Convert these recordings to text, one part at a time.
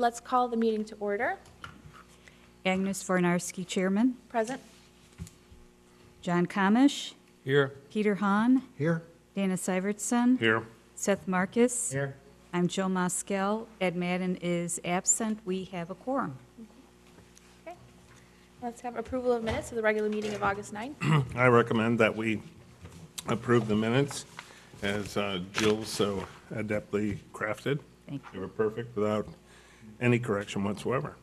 let's call the meeting to order. Agnes Fornarski, Chairman. Present. John Kamish. Here. Peter Hahn. Here. Dana Syvertson. Here. Seth Marcus. Here. I'm Jill Moskel. Ed Madden is absent. We have a quorum. Okay. Let's have approval of minutes of the regular meeting of August 9th. I recommend that we approve the minutes as Jill so adeptly crafted. Thank They were perfect without any correction whatsoever.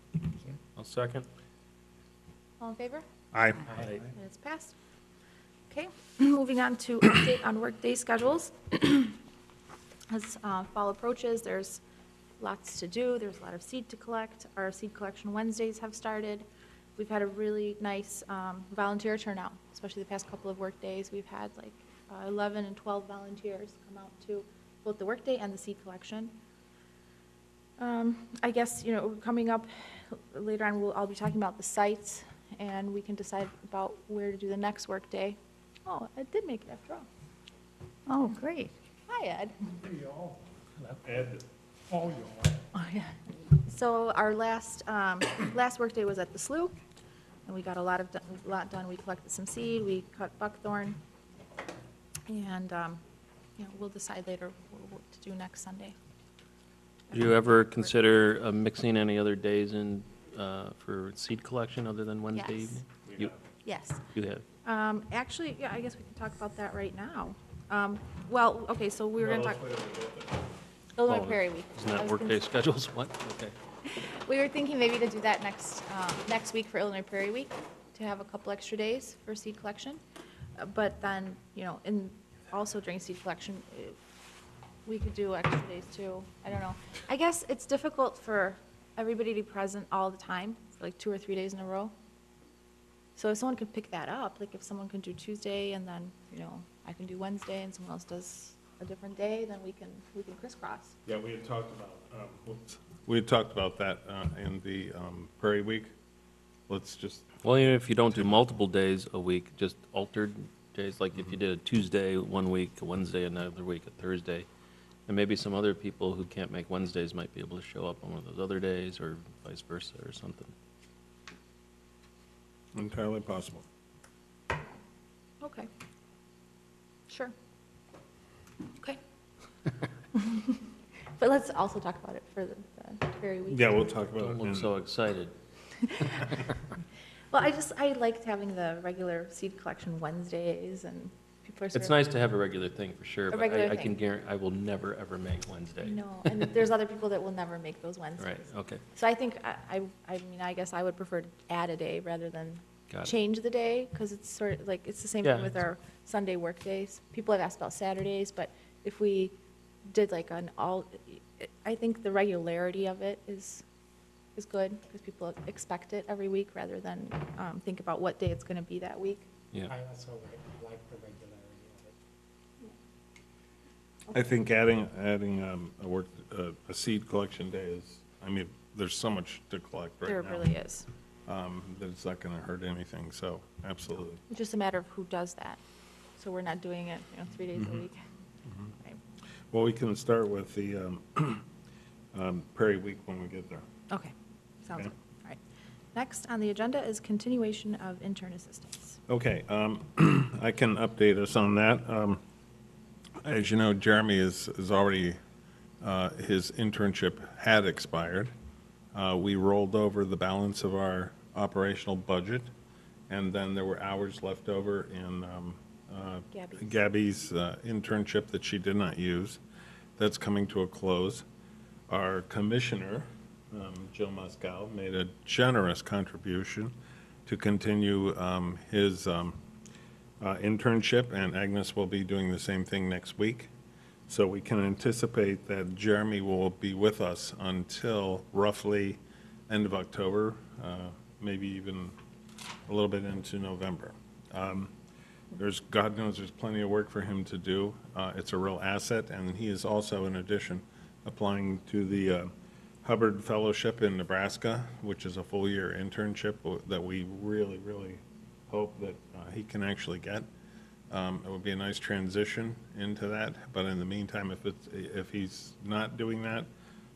I'll second. All in favor? Aye. Minutes passed. Okay, moving on to update on workday schedules. As fall approaches, there's lots to do. There's a lot of seed to collect. Our seed collection Wednesdays have started. We've had a really nice volunteer turnout, especially the past couple of work days. We've had like 11 and 12 volunteers come out to both the workday and the seed collection. I guess, you know, coming up later on, I'll be talking about the sites, and we can decide about where to do the next workday. Oh, I did make it after all. Oh, great. Hi, Ed. Ed. Oh, yeah. So our last workday was at the slough, and we got a lot done. We collected some seed, we cut buckthorn, and, you know, we'll decide later what to do next Sunday. Do you ever consider mixing any other days in for seed collection other than Wednesday Yes. evening? You, Yes. you have. Actually, yeah, I guess we can talk about that right now. Well, okay, so we were going to talk Illinois Oh, Prairie Week. Isn't I that was workday gonna- schedules? What? Okay. We were thinking maybe to do that next week for Illinois Prairie Week, to have a couple extra days for seed collection. But then, you know, also during seed collection, we could do extra days too. I don't know. I guess it's difficult for everybody to be present all the time, for like 2 or 3 days in a row. So if someone could pick that up, like if someone can do Tuesday and then, you know, I can do Wednesday and someone else does a different day, then we can crisscross. Yeah, we had talked about that in the Prairie Week. Let's just, Well, even if you don't do multiple days a week, just altered days, like if you did a Tuesday one week, a Wednesday another week, a Thursday, and maybe some other people who can't make Wednesdays might be able to show up on one of those other days, or vice versa, or something. entirely possible. Okay. Sure. Okay. But let's also talk about it for the Prairie Week. Yeah, we'll talk about Don't it. look in- so excited. Well, I liked having the regular seed collection Wednesdays, and people are sort It's of. nice to have a regular thing for sure, A but regular I can thing. guarantee, I will never, ever make Wednesday. No, and there's other people that will never make those Wednesdays. Right, okay. So I think, I mean, I guess I would prefer to add a day rather than Got it. change the day, because it's sort of like, it's the same Yeah, thing with it's- our Sunday work days. People have asked about Saturdays, but if we did like I think the regularity of it is good, because people expect it every week rather than think about what day it's going to be that week. Yeah. I also like the regularity of it. I think adding a seed collection day is, I mean, there's so much to collect right now. There really is. That it's not going to hurt anything, so absolutely. It's just a matter of who does that. So we're not doing it, 3 days a week. Right. Well, we can start with the Prairie Week when we get there. Okay, sounds Okay. good. All right. Next on the agenda is continuation of intern assistance. Okay, I can update us on that. As you know, Jeremy is already, his internship had expired. We rolled over the balance of our operational budget, and then there were hours left over in Gabby's internship that she did not use. That's coming to a close. Our commissioner, Jill Moscow, made a generous contribution to continue his internship, and Agnes will be doing the same thing next week. So we can anticipate that Jeremy will be with us until roughly end of October, maybe even a little bit into November. God knows there's plenty of work for him to do. It's a real asset, and he is also, in addition, applying to the Hubbard Fellowship in Nebraska, which is a full-year internship that we really, really hope that he can actually get. It would be a nice transition into that, but in the meantime, if he's not doing that,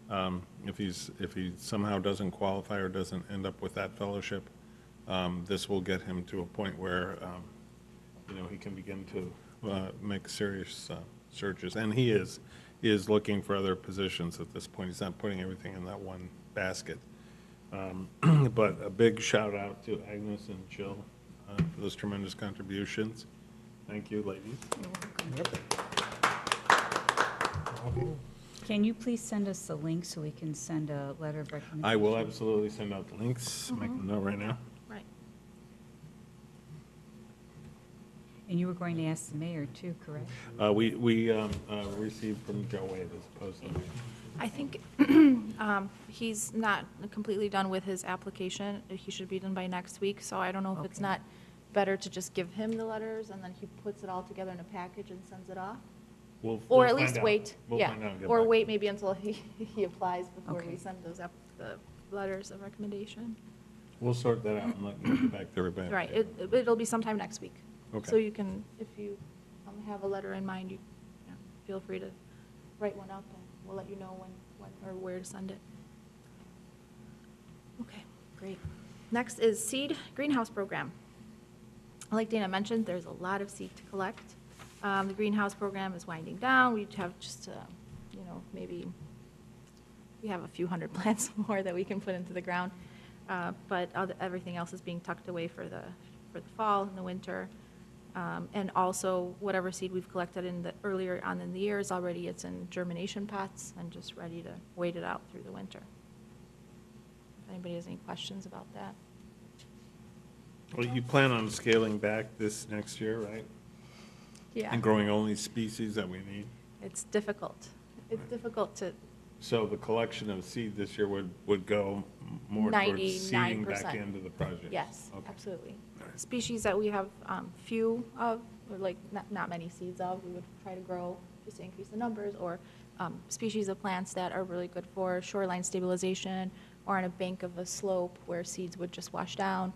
If he somehow doesn't qualify or doesn't end up with that fellowship, this will get him to a point where, he can begin to make serious searches. And he is looking for other positions at this point. He's not putting everything in that one basket. But a big shout out to Agnes and Jill for those tremendous contributions. Thank you, ladies. Can you please send us the link so we can send a letter of recommendation? I will absolutely send out the links, make a note right now. Right. And you were going to ask the mayor too, correct? We received from Joe Wade as opposed to me. I think he's not completely done with his application. He should be done by next week, so I don't know if it's Okay. not better to just give him the letters and then he puts it all together in a package and sends it off? We'll Or at find least out. wait, We'll yeah. find out and get Or back. wait maybe until he applies before we Okay. send the letters of recommendation. We'll sort that out and let you get back to everybody. Right, it'll be sometime next week. Okay. So you can, if you have a letter in mind, you feel free to write one up and we'll let you know when or where to send it. Okay, great. Next is seed greenhouse program. Like Dana mentioned, there's a lot of seed to collect. The greenhouse program is winding down. We have just, maybe we have a few hundred plants more that we can put into the ground. But everything else is being tucked away for the fall and the winter. And also, whatever seed we've collected earlier on in the year is already, it's in germination pots and just ready to wait it out through the winter. If anybody has any questions about that? Well, you plan on scaling back this next year, right? Yeah. And growing only species that we need? It's difficult. It's difficult to, So the collection of seed this year would go more towards seeding back 99%. into the project? yes, Okay. absolutely. All right. Species that we have few of, or like not many seeds of, we would try to grow just to increase the numbers, or species of plants that are really good for shoreline stabilization or on a bank of a slope where seeds would just wash down.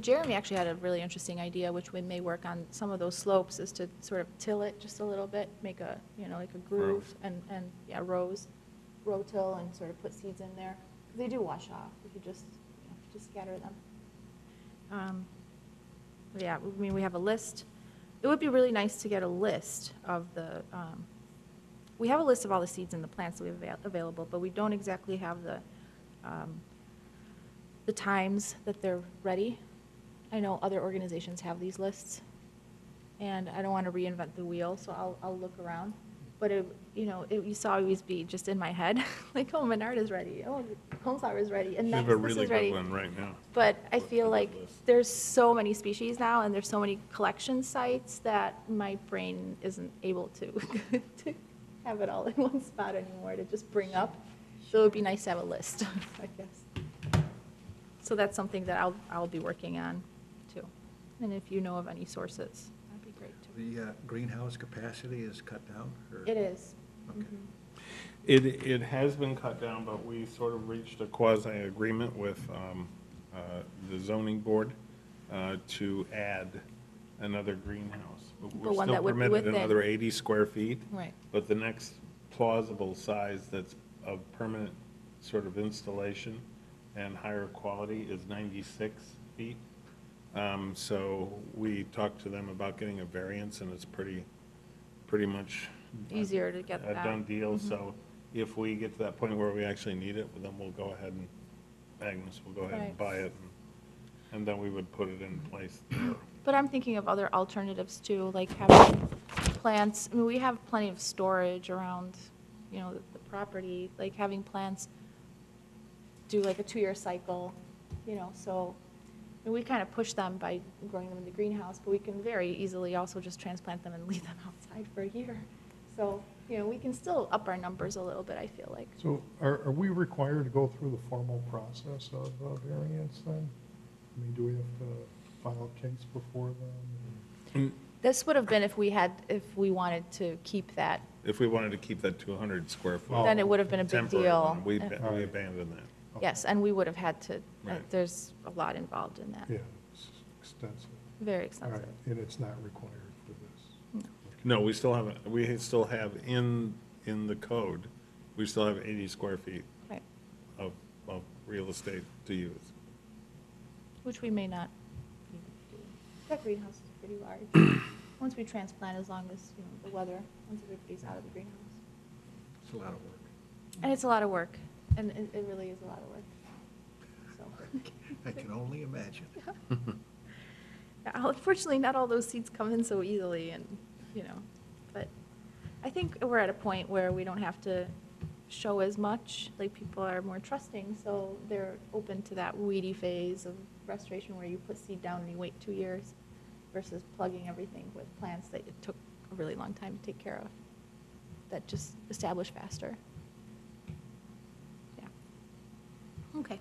Jeremy actually had a really interesting idea, which we may work on some of those slopes, is to sort of till it just a little bit, make a, like a groove, and row till, and sort of put seeds in there. 'Cause they do wash off if you just scatter them. Yeah, I mean, we have a list. It would be really nice to get a list of we have a list of all the seeds and the plants that we have available, but we don't exactly have the times that they're ready. I know other organizations have these lists, and I don't want to reinvent the wheel, so I'll look around. But it used to always be just in my head, like, oh, Menard is ready, oh, Coneflower is ready, and We have next a this really is ready. good one right now. But I Let's feel do like that list. there's so many species now, and there's so many collection sites that my brain isn't able to to have it all in one spot anymore to just bring up. So it would be nice to have a list, I guess. So that's something that I'll be working on too. And if you know of any sources, that'd be great too. The greenhouse capacity is cut down? Or- It is. Okay. Mhm. It has been cut down, but we sort of reached a quasi-agreement with the zoning board to add another greenhouse. The We're one still that would be permitted within. another 80 square feet. Right. But the next plausible size that's of permanent sort of installation and higher quality is 96 feet. So we talked to them about getting a variance, and it's pretty much Easier to get a that. done deal. Mhm. So if we get to that point where we actually need it, then we'll go ahead and, Agnes will go ahead and Right. buy it, and then we would put it in place there. But I'm thinking of other alternatives too, like having plants, I mean, we have plenty of storage around, the property, like having plants do like a 2-year cycle, so and we kind of push them by growing them in the greenhouse, but we can very easily also just transplant them and leave them outside for a year. So, we can still up our numbers a little bit, I feel like. So are we required to go through the formal process of variance then? I mean, do we have to file a case before then? This would have been if we wanted to keep that, If we wanted to keep that 200 square foot. then it would have been a big temporary deal. one, We And- we abandoned that. Yes, and we would have had to, Right. there's a lot involved in that, Yeah, it's extensive. very All right, extensive. and it's not required for this? No. No, we still have in in the code, we still have 80 square feet Right, of real estate to use. which we may not need to do. That greenhouse is pretty large. Once we transplant, as long as, the weather, once everybody's out of the greenhouse. It's a lot of work. And it's a lot of work, and it really is a lot of work, so. I can only imagine. Yeah, unfortunately, not all those seats come in so easily, and, but I think we're at a point where we don't have to show as much, like, people are more trusting, so they're open to that weedy phase of restoration where you put seed down and you wait 2 years versus plugging everything with plants that it took a really long time to take care of, that just establish faster. Yeah. Okay.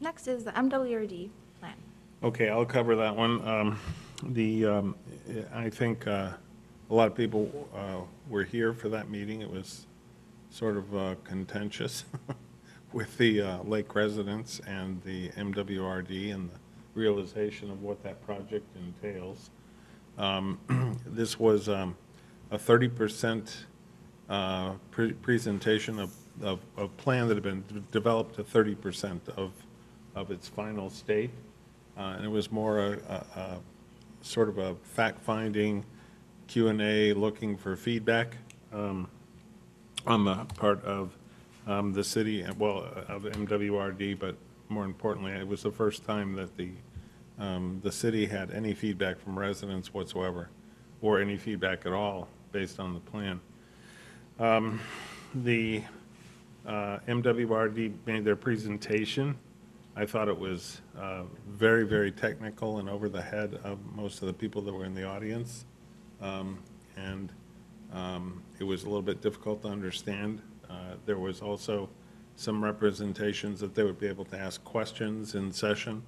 Next is the MWRD plan. Okay, I'll cover that one. I think a lot of people were here for that meeting. It was sort of contentious with the Lake residents and the MWRD and the realization of what that project entails. This was a 30% presentation of a plan that had been developed to 30% of its final state. And it was more a sort of a fact-finding Q&A, looking for feedback on the part of the city, well, of MWRD, but more importantly, it was the first time that the city had any feedback from residents whatsoever, or any feedback at all based on the plan. The MWRD made their presentation. I thought it was very, very technical and over the head of most of the people that were in the audience. And it was a little bit difficult to understand. There was also some representations that they would be able to ask questions in session,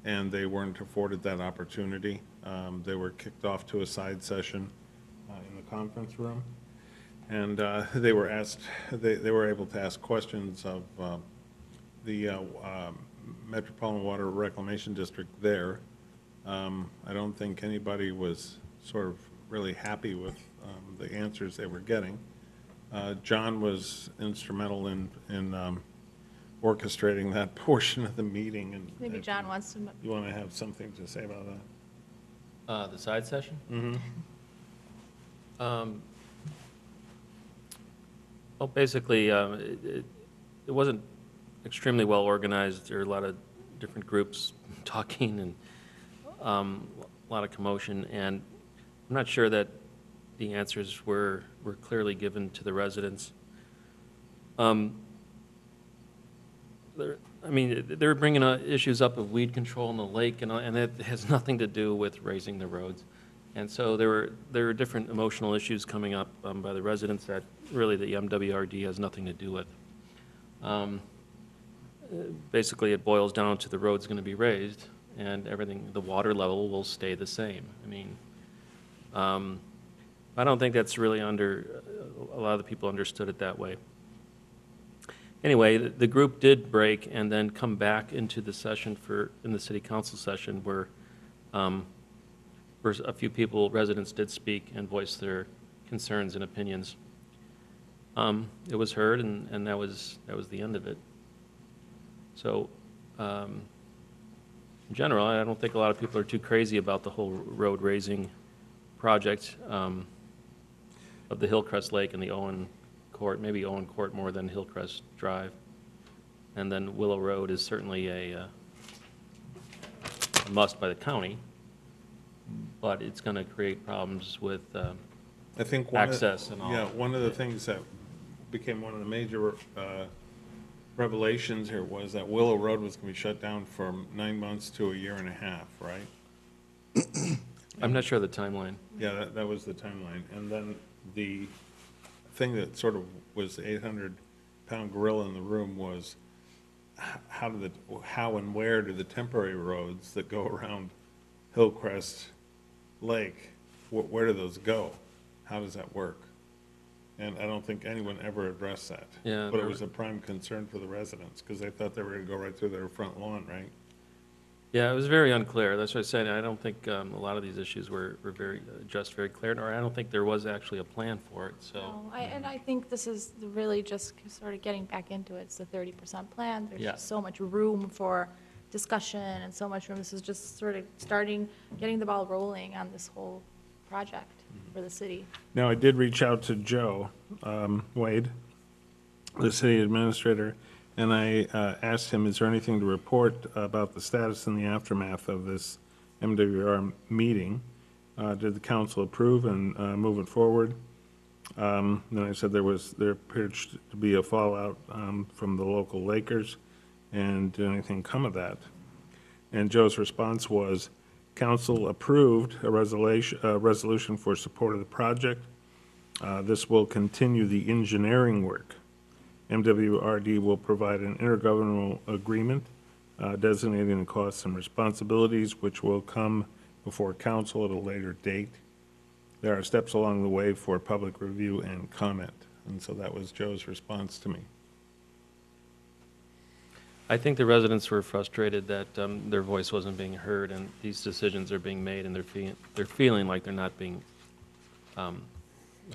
and they weren't afforded that opportunity. They were kicked off to a side session in the conference room. And they were able to ask questions of the Metropolitan Water Reclamation District there. I don't think anybody was sort of really happy with the answers they were getting. John was instrumental in orchestrating that portion of the meeting. And Maybe John wants to. You want to have something to say about that? The side session? Mm-hmm. Well, basically, it wasn't extremely well organized. There were a lot of different groups talking and a lot of commotion, and I'm not sure that the answers were clearly given to the residents. They're bringing issues up of weed control in the lake, and it has nothing to do with raising the roads. And so there were different emotional issues coming up by the residents that really the MWRD has nothing to do with. Basically, it boils down to the road's going to be raised, and everything, the water level will stay the same. I don't think that's really a lot of the people understood it that way. Anyway, the group did break and then come back into the session in the city council session where a few residents did speak and voice their concerns and opinions. It was heard, and that was the end of it. So, in general, I don't think a lot of people are too crazy about the whole road raising project of the Hillcrest Lake and the Owen Court, maybe Owen Court more than Hillcrest Drive. And then Willow Road is certainly a must by the county, but it's going to create problems with I think access and all. Yeah, one of the things that became one of the major revelations here was that Willow Road was going to be shut down from 9 months to a year and a half, right? I'm not sure of the timeline. Yeah, that was the timeline. And then the thing that sort of was the 800-pound gorilla in the room was how and where do the temporary roads that go around Hillcrest Lake, where do those go? How does that work? And I don't think anyone ever addressed that. Yeah, But it was a prime concern for the residents, because they thought they were going to go right through their front lawn, right? Yeah, it was very unclear. That's what I said. I don't think a lot of these issues were very, just very clear, or I don't think there was actually a plan for it, so. No, and I think this is really just sort of getting back into it. It's the 30% plan. There's Yeah. just so much room for discussion and so much room. This is just sort of getting the ball rolling on this whole project for the city. Now, I did reach out to Joe Wade, the city administrator, and I asked him, is there anything to report about the status and the aftermath of this MWR meeting? Did the council approve and move it forward? Then I said there appeared to be a fallout from the local Lakers, and did anything come of that? And Joe's response was, council approved a resolution for support of the project. This will continue the engineering work. MWRD will provide an intergovernmental agreement designating the costs and responsibilities, which will come before council at a later date. There are steps along the way for public review and comment. And so that was Joe's response to me. I think the residents were frustrated that their voice wasn't being heard, and these decisions are being made, and they're feeling like they're not being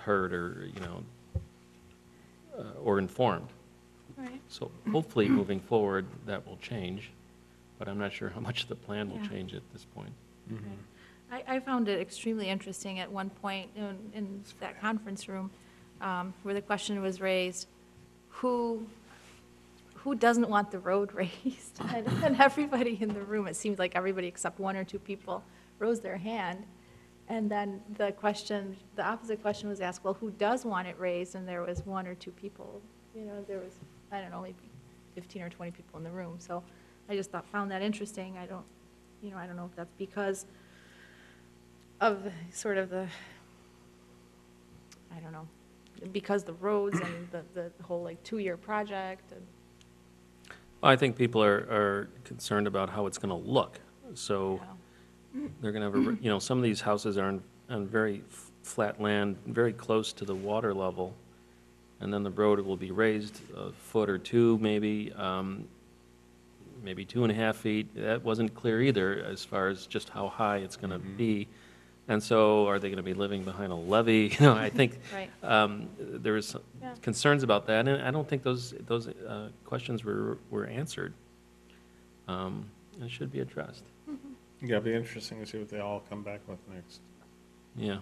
heard or, or informed. Right. So hopefully, moving forward, that will change, but I'm not sure how much the plan will Yeah. change at this point. I found it extremely interesting at one point in that conference room where the question was raised, who doesn't want the road raised? And everybody in the room, it seemed like everybody except one or two people rose their hand. And then the opposite question was asked, well, who does want it raised? And there was one or two people, there was, I don't know, maybe 15 or 20 people in the room. So I just found that interesting. I don't know if that's because of sort of because the roads and the whole like 2-year project. And I think people are concerned about how it's going to look. So they're going to have, some of these houses are on very flat land, very close to the water level, and then the road will be raised a foot or two, maybe 2.5 feet. That wasn't clear either as far as just how high it's going to be. And so are they going to be living behind a levee? I think Right. there is Yeah. concerns about that, and I don't think those questions were answered. It should be addressed. Yeah, it'll be interesting to see what they all come back with next. Yeah.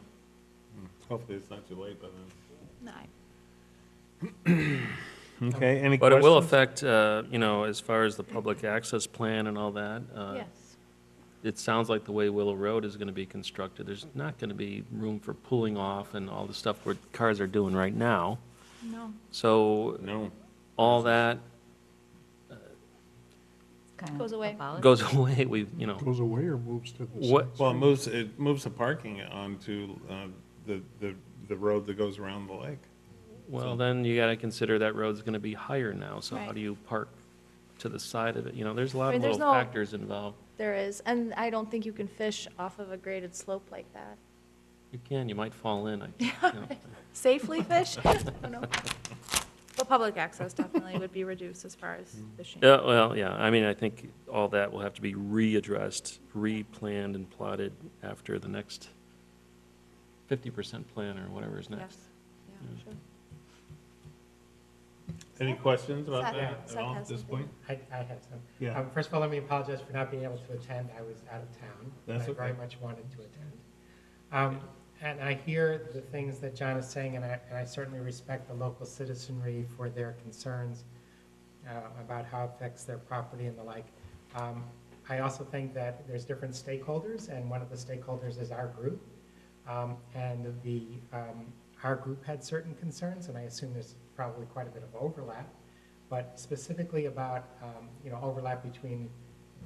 Hopefully, it's not too late by no, then. Okay, any But questions? it will affect, as far as the public access plan and all that. yes. It sounds like the way Willow Road is going to be constructed, there's not going to be room for pulling off and all the stuff where cars are doing right now. No. So No. all that Kind Goes of away. abolished. goes away. Goes away or moves to the What- side Well, street? it moves the parking onto the road that goes around the lake. Well, then you got to consider that road's going to be higher now. So how Right. do you park to the side of it? There's a lot I mean, of there's little no- factors involved. There is, and I don't think you can fish off of a graded slope like that. You can, you might fall in. Safely fish? I don't know. But public access definitely would be reduced as far as fishing. Yeah, well, yeah, I think all that will have to be readdressed, replanned and plotted after the next 50% plan or whatever is next. Yes, yeah, sure. Any questions about Seth- that at Seth all has at this something. point? I have some. Yeah. First of all, let me apologize for not being able to attend. I was out of town. That's I very okay. much wanted to attend. And I hear the things that John is saying, and I certainly respect the local citizenry for their concerns about how it affects their property and the like. I also think that there's different stakeholders, and one of the stakeholders is our group. And our group had certain concerns, and I assume there's probably quite a bit of overlap, but specifically about, overlap between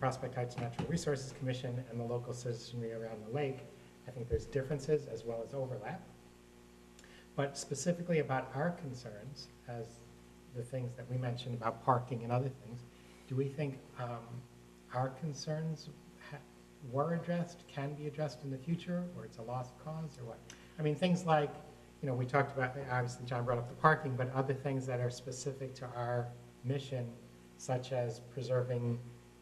Prospect Heights Natural Resources Commission and the local citizenry around the lake. I think there's differences as well as overlap. But specifically about our concerns, as the things that we mentioned about parking and other things, do we think our concerns were addressed, can be addressed in the future, or it's a lost cause, or what? I mean, things like, we talked about, obviously John brought up the parking, but other things that are specific to our mission, such as preserving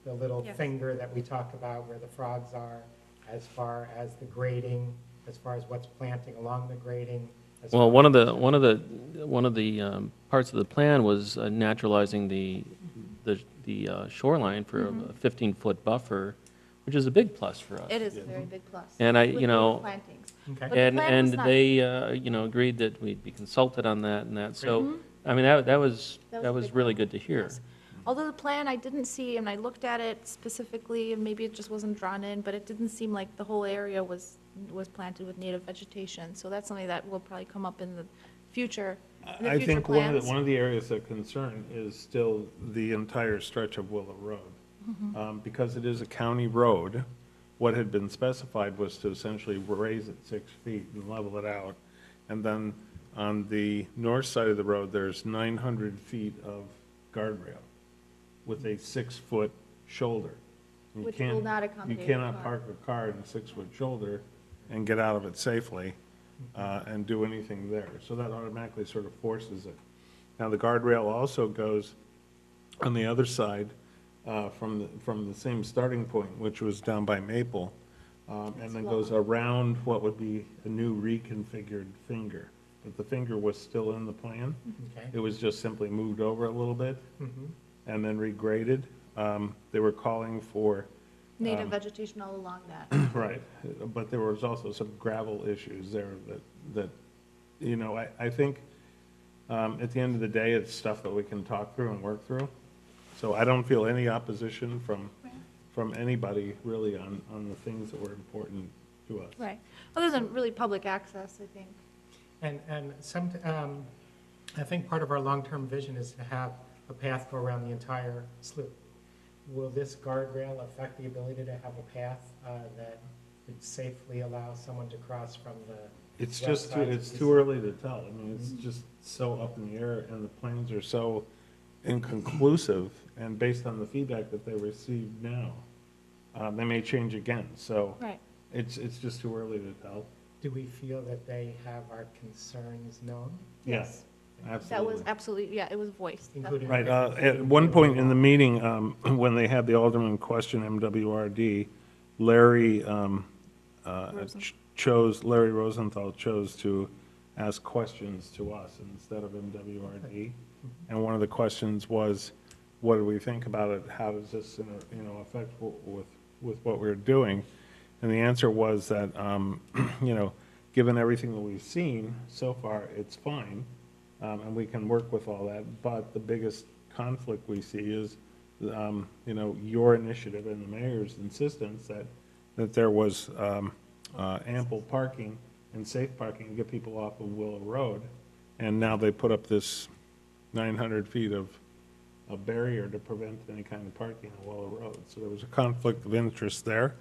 the little Yes. finger that we talk about where the frogs are, as far as the grading, as far as what's planting along the grading. as Well, far one of as- the parts of the plan was naturalizing the shoreline for a 15-foot buffer, which is a big plus for us. It is a very big plus. And with native plantings. Okay. But the And, plan was and not- they, agreed that we'd be consulted on that and that, so, I mean, that was, That was that a was big really one. good to hear. Yes. Although the plan, I didn't see, and I looked at it specifically, and maybe it just wasn't drawn in, but it didn't seem like the whole area was planted with native vegetation. So that's something that will probably come up in the future, I think one plans. of the areas of concern is still the entire stretch of Willow Road. Because it is a county road, what had been specified was to essentially raise it 6 feet and level it out. And then on the north side of the road, there's 900 feet of guardrail with a 6-foot shoulder. You Which can't- will not accommodate a You cannot car. park a car in a 6-foot shoulder and get out of it safely and do anything there. So that automatically sort of forces it. Now, the guardrail also goes on the other side from the same starting point, which was down by Maple, and then goes around what would be a new reconfigured finger. But the finger was still in the plan. Okay. It was just simply moved over a little bit Mhm. and then regraded. They were calling for, Native vegetation all along that. right, but there was also some gravel issues there that, you know, I think at the end of the day, it's stuff that we can talk through and work through. So I don't feel any opposition from anybody really on the things that were important to us. Right. Other than really public access, I think. And I think part of our long-term vision is to have a path go around the entire sloop. Will this guardrail affect the ability to have a path that would safely allow someone to cross from the It's west just, side to it's the too early to tell. I mean, it's just so up in the air, and the plans are so inconclusive, and based on the feedback that they received now, they may change again, so Right. it's just too early to tell. Do we feel that they have our concerns known? Yes, That absolutely. was absolutely, yeah, it was voiced. Including- Right, at one point in the meeting, when they had the alderman question MWRD, Larry Larry Rosenthal chose to ask questions to us instead of MWRD. And one of the questions was, what do we think about it? How does this, affect with what we're doing? And the answer was that, given everything that we've seen so far, it's fine, and we can work with all that. But the biggest conflict we see is, your initiative and the mayor's insistence that there was ample parking and safe parking to get people off of Willow Road. And now they put up this 900 feet of a barrier to prevent any kind of parking on Willow Road. So there was a conflict of interest there.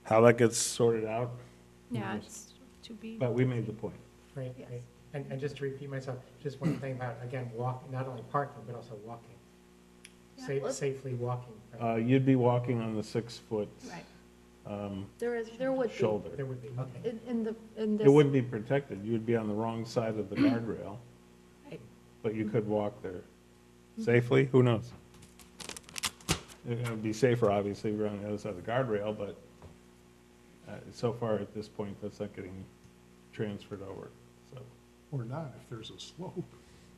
How that gets sorted out, Yeah, it's to be. but we made the point. Right, Yes. right. And just to repeat myself, just one thing about, again, walking, not only parking, but also walking. Yeah, well- Safely walking. from- You'd be walking on the 6-foot Right. There would be. shoulder. There would be, okay. In this. It wouldn't be protected. You'd be on the wrong side of the guardrail, Right. but you could walk there safely. Who knows? It would be safer, obviously, if you're on the other side of the guardrail, but so far at this point, that's not getting transferred over, so. Or not, if there's a slope.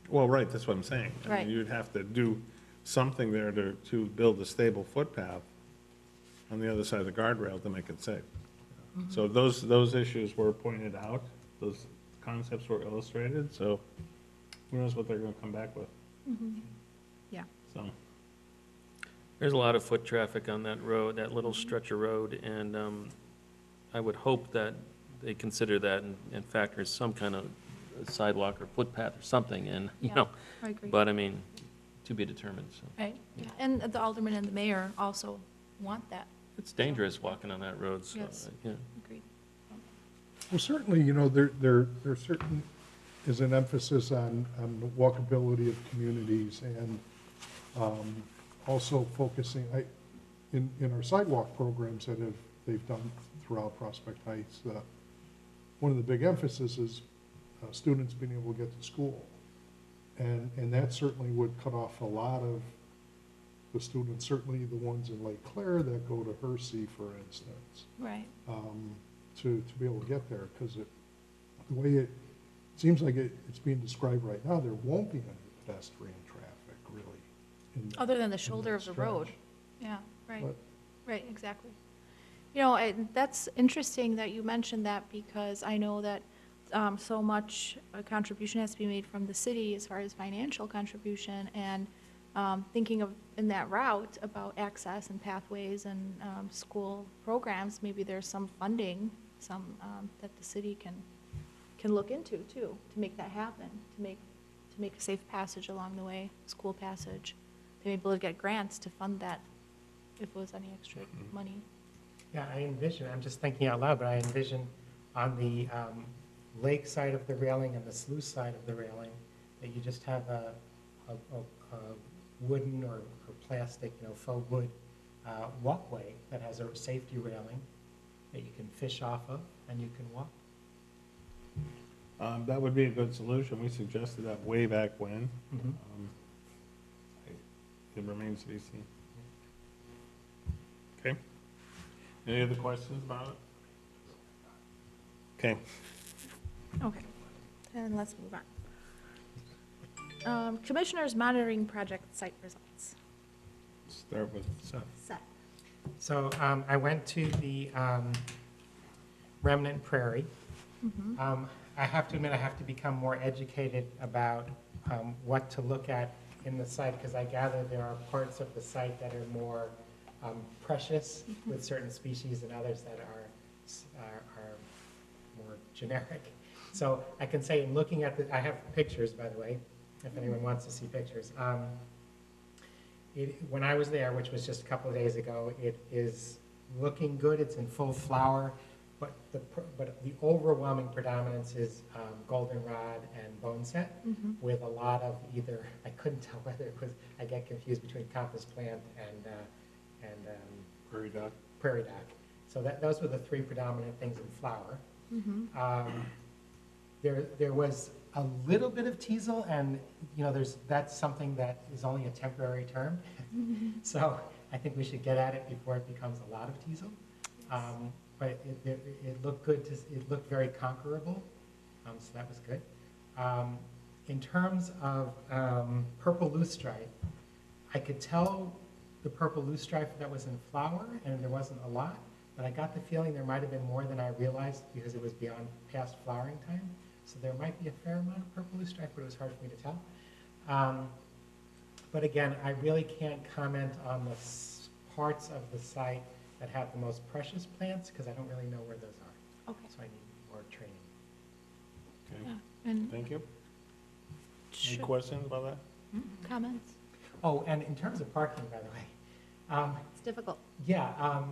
Well, right, that's what I'm saying. I Right. mean, you'd have to do something there to build a stable footpath on the other side of the guardrail to make it safe. So those issues were pointed out, those concepts were illustrated, so who knows what they're gonna come back with, Yeah. so. There's a lot of foot traffic on that road, that little stretch of road, and I would hope that they consider that and factor some kind of sidewalk or footpath or something in, Yeah, I agree. But I mean, to be determined, so. Right, yeah. And the alderman and the mayor also want that. It's dangerous walking on that road, so, Yes. yeah. Agreed. Well, certainly, there certain is an emphasis on the walkability of communities and also focusing, in our sidewalk programs that they've done throughout Prospect Heights, one of the big emphasis is students being able to get to school. And that certainly would cut off a lot of the students, certainly the ones in Lake Claire that go to Hersey, for instance, Right. to be able to get there, because the way it seems like it's being described right now, there won't be any pedestrian traffic, really. in that- Other than the in shoulder that of the road. stretch. Yeah, right. But Right, exactly. You know, that's interesting that you mentioned that, because I know that so much contribution has to be made from the city as far as financial contribution, and thinking of, in that route, about access and pathways and school programs, maybe there's some funding, that the city can look into too, to make that happen, to make a safe passage along the way, school passage. They may be able to get grants to fund that if there was any extra money. Yeah, I envision, I'm just thinking out loud, but I envision on the lake side of the railing and the sluice side of the railing, that you just have a wooden or plastic, faux wood walkway that has a safety railing that you can fish off of and you can walk. That would be a good solution. We suggested that way back when. Mhm. It remains to be seen. Okay. Any other questions about it? Okay. Okay, then let's move on. Commissioners monitoring project site results. Start with Seth. Set. So I went to the Remnant Prairie. I have to admit, I have to become more educated about what to look at in the site, because I gather there are parts of the site that are more precious with certain species and others that are more generic. So I can say, in looking at I have pictures, by the way, if anyone wants to see pictures. When I was there, which was just a couple of days ago, it is looking good. It's in full flower, but the overwhelming predominance is goldenrod and boneset, with a lot of either, I couldn't tell whether it was, I get confused between compass plant and Prairie dog. prairie dock. So those were the three predominant things in flower. There was a little bit of teasel, and that's something that is only a temporary term. So I think we should get at it before it becomes a lot of teasel. But it looked good. It looked very conquerable, so that was good. In terms of purple loosestrife, I could tell the purple loosestrife that was in flower, and there wasn't a lot, but I got the feeling there might have been more than I realized, because it was beyond past flowering time. So there might be a fair amount of purple loosestrife, but it was hard for me to tell. But again, I really can't comment on the parts of the site that have the most precious plants, because I don't really know where those are. Okay. So I need more training. Okay. Yeah, and Thank you. Any should- questions about that? comments? Oh, and in terms of parking, by the way, It's difficult. yeah,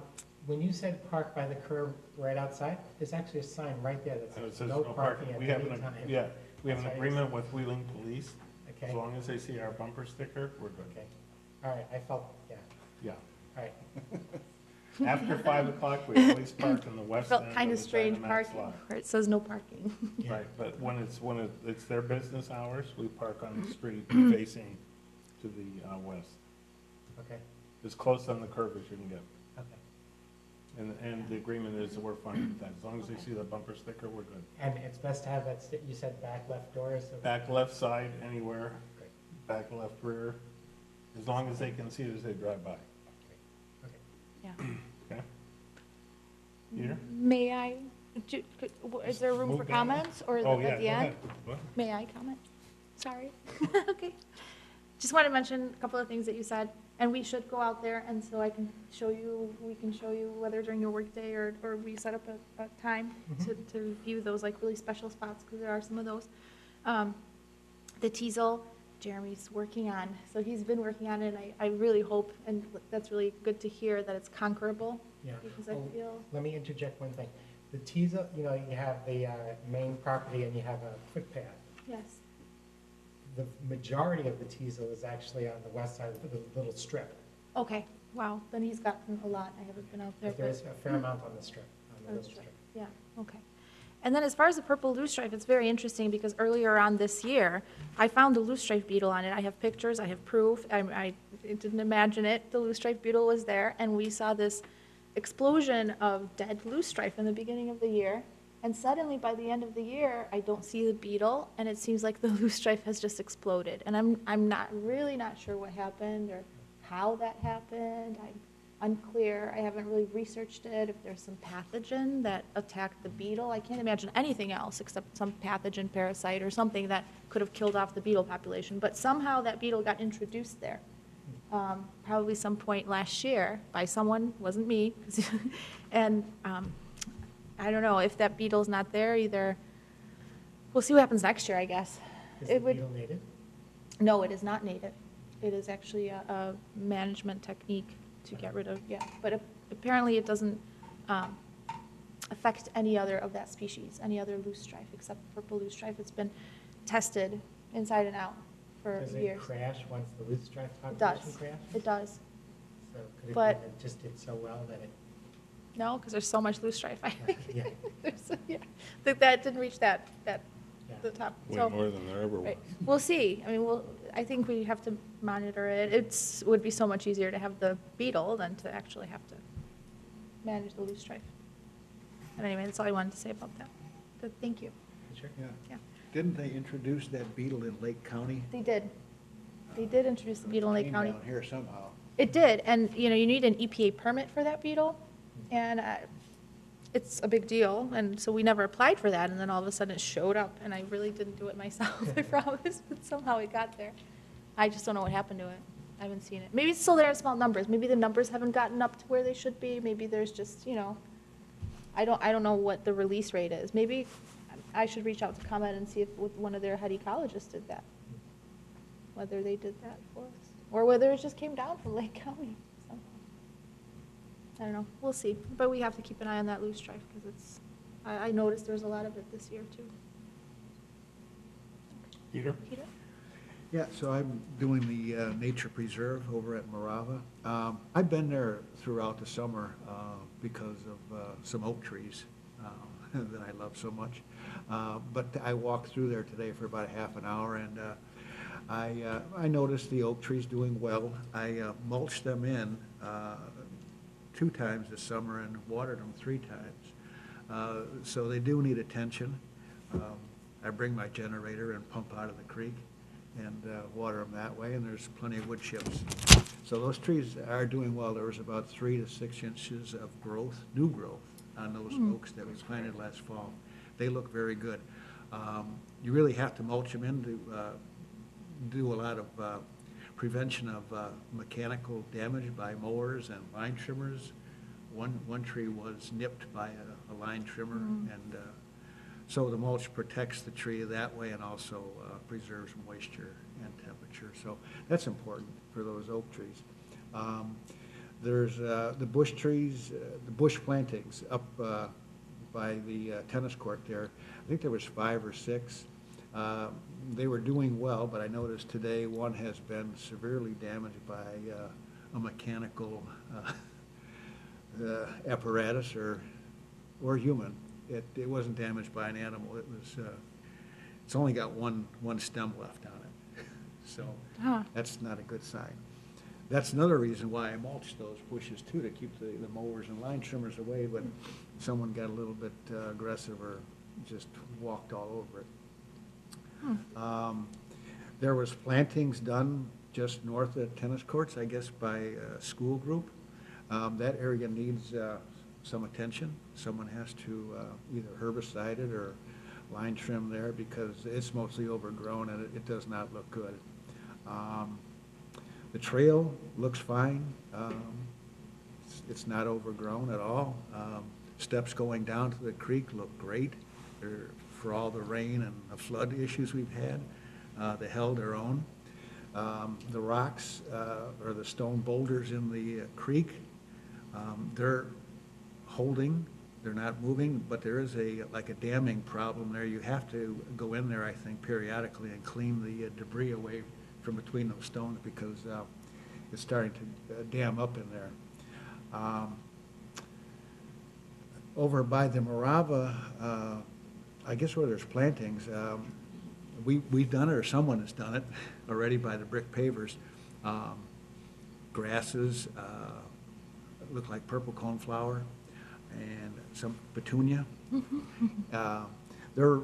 when you said park by the curb right outside, there's actually a sign right there that It says says no parking at We have any an, time. yeah, we have an That's right. agreement with Wheeling Police. As Okay, long as they see our bumper sticker, we're good. okay. All right, I felt, yeah, Yeah. all right. After 5 o'clock, we always park in the west end. Felt kind of the strange Dynamax parking, lot. where it says no parking. Yeah. Right, but when it's their business hours, we park on the street facing to the west. Okay, As close on the curb as you can get. okay. And the agreement is that we're fine with that. As long as they see the bumper sticker, we're good. And it's best to have that, you said back left doors? So Back left side, anywhere, Great. back left rear, as long as they can see it as they drive by. Okay. Yeah. Okay? Peter? May I, is there room for Move down. comments, or Oh, yeah, at the go end? ahead. Go ahead. May I comment? Sorry. Okay. Just want to mention a couple of things that you said, and we should go out there, and so I can show you, we can show you whether during your workday or we set up a time to view those like really special spots, because there are some of those. The teasel, Jeremy's working on, so he's been working on it, and I really hope, and that's really good to hear, that it's conquerable, Yeah. because I Oh, feel, Let me interject one thing. The teasel, you have the main property and you have a footpath. yes, The majority of the teasel is actually on the west side of the little strip. okay, wow, then he's gotten a lot, I haven't been out there. But there is a fair amount on the strip, on the That's little true. strip. Yeah, okay. And then as far as the purple loosestrife, it's very interesting because earlier on this year, I found the loosestrife beetle on it. I have pictures, I have proof. I didn't imagine it. The loosestrife beetle was there, and we saw this explosion of dead loosestrife in the beginning of the year. And suddenly, by the end of the year, I don't see the beetle, and it seems like the loosestrife has just exploded. And I'm really not sure what happened or how that happened. I'm unclear. I haven't really researched it, if there's some pathogen that attacked the beetle. I can't imagine anything else except some pathogen, parasite, or something that could have killed off the beetle population. But somehow that beetle got introduced there, probably some point last year by someone, wasn't me. And I don't know, if that beetle's not there either, we'll see what happens next year, I guess. Is the It would- beetle native? No, it is not native. It is actually a management technique to get rid of, yeah. But apparently it doesn't affect any other of that species, any other loosestrife except purple loosestrife. It's been tested inside and out for Does it years. crash once the loosestrife It population does, crashes? it does. So could it be but- that it just did so well that it, No, because there's so much loosestrife, I think. yeah, Yeah, I think that didn't reach the yeah. top. Way So, more than there ever was. right. We'll see. I mean, I think we have to monitor it. Would be so much easier to have the beetle than to actually have to manage the loosestrife. And anyway, that's all I wanted to say about that. But thank you. Sure. Yeah. Yeah. Didn't they introduce that beetle in Lake County? They did. They did introduce the beetle in Lake Came County. down here somehow. It did, and, you know, you need an EPA permit for that beetle, and it's a big deal, and so we never applied for that, and then all of a sudden it showed up, and I really didn't do it myself, I promise, but somehow it got there. I just don't know what happened to it. I haven't seen it. Maybe it's still there in small numbers. Maybe the numbers haven't gotten up to where they should be. Maybe there's just, you know, I don't know what the release rate is. Maybe I should reach out to ComEd and see if one of their head ecologists did that. Whether they did that for us, or whether it just came down from Lake County somehow. I don't know, we'll see, but we have to keep an eye on that loosestrife, because I noticed there's a lot of it this year, too. Peter? Peter? Yeah, so I'm doing the nature preserve over at Morava. I've been there throughout the summer because of some oak trees that I love so much. But I walked through there today for about half an hour, and I noticed the oak trees doing well. I mulched them in 2 times this summer and watered them 3 times. So they do need attention. I bring my generator and pump out of the creek and water them that way, and there's plenty of wood chips. So those trees are doing well. There was about 3 to 6 inches of growth, new growth, on those oaks that we planted last fall. They look very good. You really have to mulch them in to do a lot of prevention of mechanical damage by mowers and line trimmers. One tree was nipped by a line trimmer, and so the mulch protects the tree that way and also preserves moisture and temperature. So that's important for those oak trees. There's the bush trees, the bush plantings up by the tennis court there. I think there was 5 or 6. They were doing well, but I noticed today one has been severely damaged by a mechanical apparatus or human. It wasn't damaged by an animal. It's only got one stem left on it. So Huh. that's not a good sign. That's another reason why I mulched those bushes too, to keep the mowers and line trimmers away when someone got a little bit aggressive or just walked all over it. There was plantings done just north of tennis courts, I guess, by a school group. That area needs some attention. Someone has to either herbicide it or line trim there because it's mostly overgrown and it does not look good. The trail looks fine. It's not overgrown at all. Steps going down to the creek look great. For all the rain and the flood issues we've had, they held their own. The rocks or the stone boulders in the creek, they're holding, they're not moving, but there is like a damming problem there. You have to go in there, I think, periodically and clean the debris away from between those stones because it's starting to dam up in there. Over by the Morava I guess where there's plantings, we've done it, or someone has done it already by the brick pavers. Grasses, look like purple coneflower, and some petunia. They're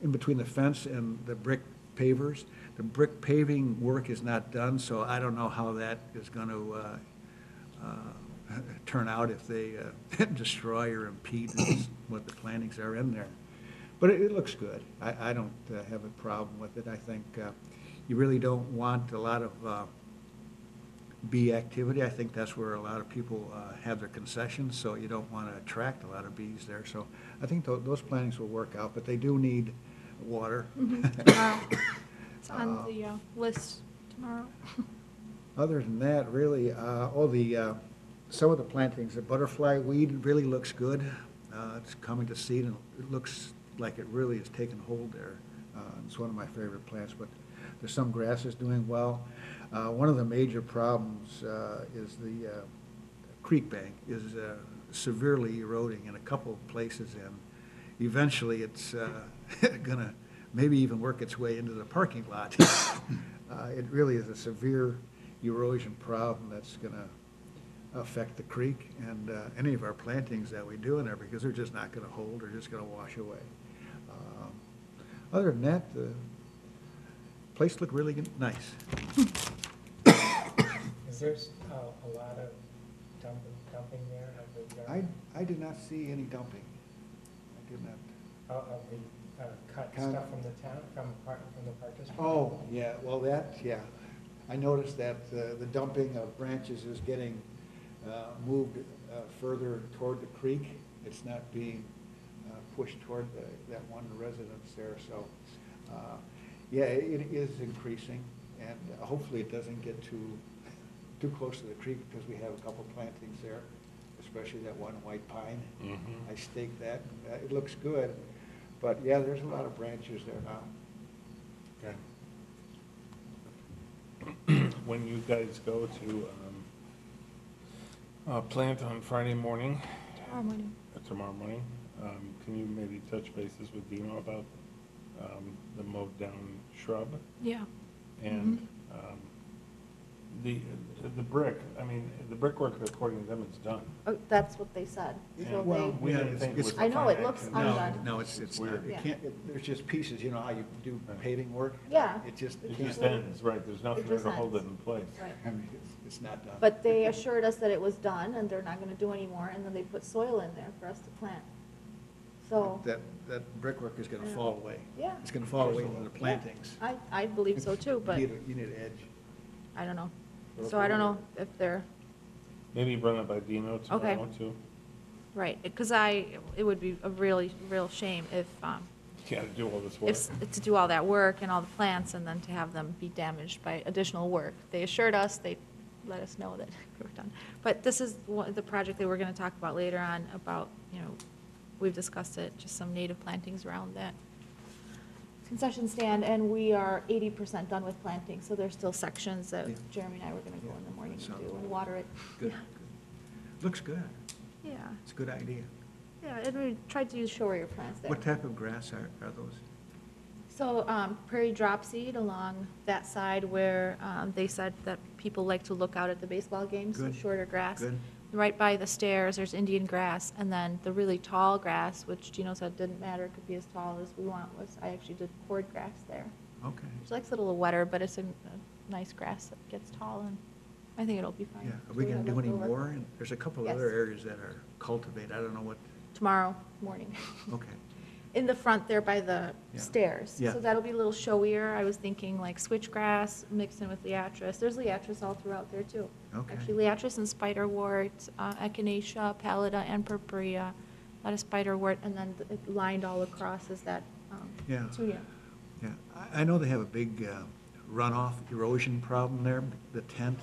in between the fence and the brick pavers. The brick paving work is not done, so I don't know how that is going to turn out if they destroy or impede what the plantings are in there. But it looks good. I don't have a problem with it. I think you really don't want a lot of bee activity. I think that's where a lot of people have their concessions, so you don't want to attract a lot of bees there. So I think those plantings will work out, but they do need water. Tomorrow. It's on the list tomorrow. Other than that, really, some of the plantings, the butterfly weed really looks good. It's coming to seed, and it looks like it really is taking hold there. It's one of my favorite plants, but there's some grasses doing well. One of the major problems is the creek bank is severely eroding in a couple of places, and eventually it's gonna maybe even work its way into the parking lot. It really is a severe erosion problem that's gonna affect the creek and any of our plantings that we do in there, because they're just not gonna hold, they're just gonna wash away. Other than that, the place looked really nice. Is there a lot of dumping there of the garbage? I did not see any dumping. I did not. Of the cut Kind- stuff from the town, from the park district? Oh, yeah, well, yeah. I noticed that the dumping of branches is getting moved further toward the creek. It's not being pushed toward that one residence there, so, yeah, it is increasing, and hopefully it doesn't get too close to the creek, because we have a couple plantings there, especially that one white pine. I staked that. It looks good, but yeah, there's a lot of branches there now. Okay. When you guys go to plant on Friday morning, tomorrow morning, can you maybe touch bases with Dino about the mowed down shrub? Yeah. And the brick, I mean, the brickwork, according to them, is done. Oh, that's what they said. So Well, We yeah, didn't think it it's- was I know, it fine looks action. undone. No, it's not. weird. Yeah. There's just pieces, you know how you do paving work? Yeah. It just, It can't, just ends, right, there's nothing there just to hold it ends. in place. Right. I mean, it's not done. But they assured us that it was done and they're not gonna do any more, and then they put soil in there for us to plant. So, That brickwork is gonna Yeah. fall away. yeah. It's gonna fall away into the plantings. I believe so too, but You need an edge. I don't know. So I don't know if they're, Maybe run it by Dino Okay. tomorrow, too. right, because it would be a real shame if, Yeah, to do all this work. to do all that work and all the plants and then to have them be damaged by additional work. They assured us, they let us know that we were done. But this is the project that we're gonna talk about later on about, we've discussed it, just some native plantings around that concession stand, and we are 80% done with planting, so there's still sections that Yeah. Jeremy and I were gonna go in the morning and Sounds do and good. water it. Good. Looks good. Yeah, It's a good idea. yeah, and we tried to use show your plants there. What type of grass are those? So prairie dropseed along that side where they said that people like to look out at the baseball games, so Good. shorter grass. Good. Right by the stairs, there's Indian grass, and then the really tall grass, which Gino said didn't matter, could be as tall as we want, I actually did cord grass there. Okay. Which likes it a little wetter, but it's a nice grass that gets tall, and I think it'll be fine. Yeah, are So we gonna have do left any over. more? And there's a couple Yes. other areas that are cultivated. I don't know what, Tomorrow morning. okay. In the front there by the Yeah. stairs. Yeah. So that'll be a little showier. I was thinking like switchgrass mixed in with liatris. There's liatris all throughout there too. Okay. Actually, liatris and spiderwort, echinacea, pallida, and purpurea, a lot of spiderwort, and then it lined all across is that Yeah. petunia. Yeah, I know they have a big runoff erosion problem there, the tent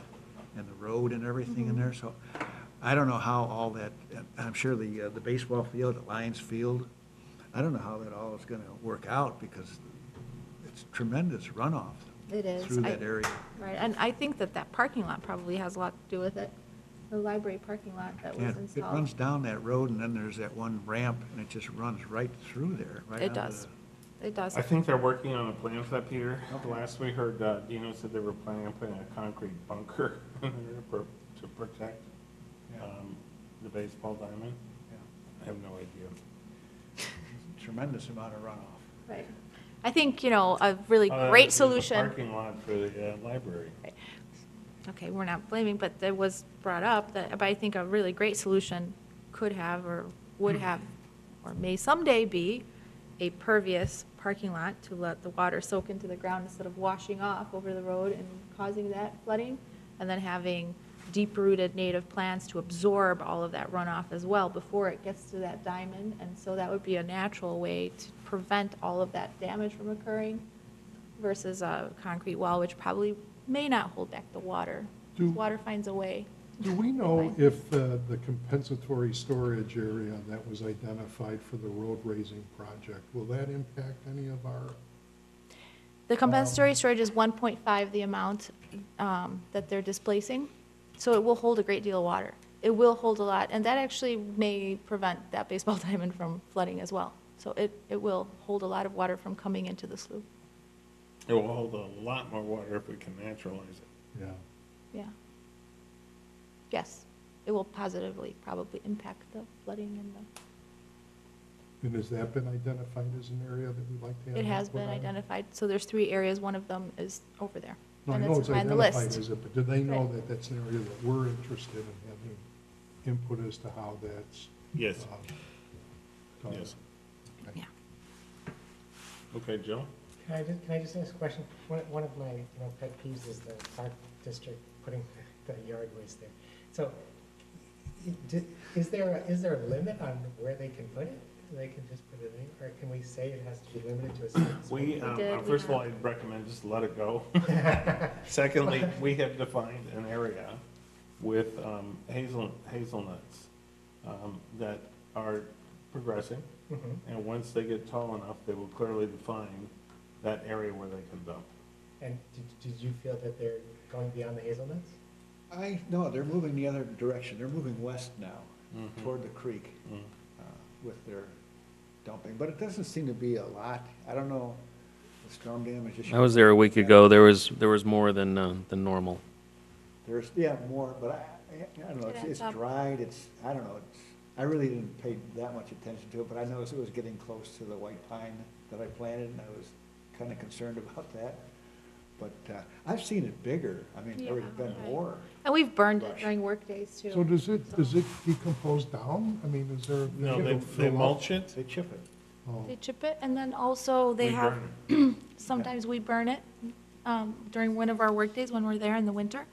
and the road and everything in there, so I don't know how all that, I'm sure the baseball field, the Lions Field, I don't know how that all is gonna work out, because it's tremendous runoff It is. through that area. Right, and I think that parking lot probably has a lot to do with it. the library parking lot that Yeah, was it installed. runs down that road, and then there's that one ramp, and it just runs right through there, right It onto does. the- It does. I think they're working on a plan for that, Peter. Last we heard, Dino said they were planning on putting a concrete bunker in there to protect Yeah. the baseball diamond. Yeah. I have no idea. Tremendous amount of runoff. Right. I think, you know, a really There's great a solution. parking lot for the library. Okay, we're not blaming, but it was brought up that, but I think a really great solution could have or would have, or may someday be, a pervious parking lot to let the water soak into the ground instead of washing off over the road and causing that flooding, and then having deep-rooted native plants to absorb all of that runoff as well before it gets to that diamond. And so that would be a natural way to prevent all of that damage from occurring versus a concrete wall, which probably may not hold back the water. Do- Water finds a way. Do we know if the compensatory storage area that was identified for the road raising project, will that impact any of our, The compensatory storage is 1.5 the amount that they're displacing, so it will hold a great deal of water. It will hold a lot, and that actually may prevent that baseball diamond from flooding as well. So it will hold a lot of water from coming into the slough. It will hold a lot more water if we can naturalize it. yeah? Yeah. Yes, it will positively probably impact the flooding and And has that been identified as an area that we'd like to have? it has input been on? identified. So there's 3 areas, one of them is over there. No, I And know it's it's on the identified list. as it, but do they know Right. that that's an area that we're interested in having input as to how that's? Yes, done? yes. Yeah. Okay, Joe? Can I just ask a question? One of my, pet peeves is the park district putting the yard waste there. So, is there a limit on where they can put it? They can just put it in, or can we say it has to be limited to a certain spot? We, did, we first of all, have. I'd recommend just let it go. Secondly, we have defined an area with hazelnuts that are progressing. Mhm. And once they get tall enough, they will clearly define that area where they can dump. And did you feel that they're going beyond the hazelnuts? No, they're moving the other direction. They're moving west now, Mhm. toward the creek, Mm. with their dumping. But it doesn't seem to be a lot. I don't know, the storm damage issue. I was there a week ago. There was more than normal. There's, more, but I don't know, It it's adds up. dried, I don't know, I really didn't pay that much attention to it, but I noticed it was getting close to the white pine that I planted, and I was kind of concerned about that. But I've seen it bigger, I mean, there's Yeah, been right. more. And we've burned it Brush. during work days too. So does it decompose down? I mean, is there? No, does they it fill up? mulch it. They chip it. Oh, They chip it, and then also they We have, burn sometimes we burn it during one of our work days when we're there in the winter.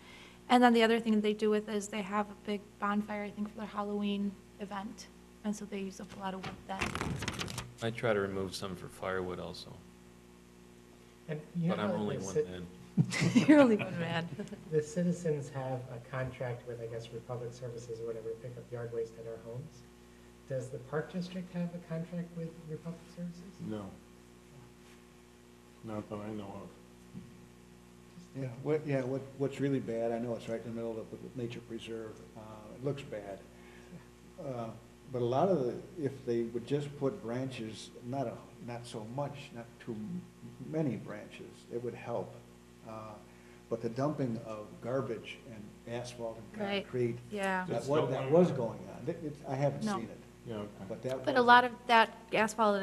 And then the other thing they do with it is they have a big bonfire, I think, for their Halloween event. And so they use up a lot of wood then. I try to remove some for firewood also, And you but know I'm how only the one ci- man. You're only one man. The citizens have a contract with, I guess, Republic Services or whatever, to pick up yard waste at our homes. Does the Park District have a contract with Republic Services? No. Not that I know of. What's really bad, I know it's right in the middle of the nature preserve, it looks bad. But a lot of if they would just put branches, not so much, not too many branches, it would help. But the dumping of garbage and asphalt and Right. concrete, Yeah. That's that still was going going on. I haven't No. seen it, Yeah, okay. but that. But a lot of that asphalt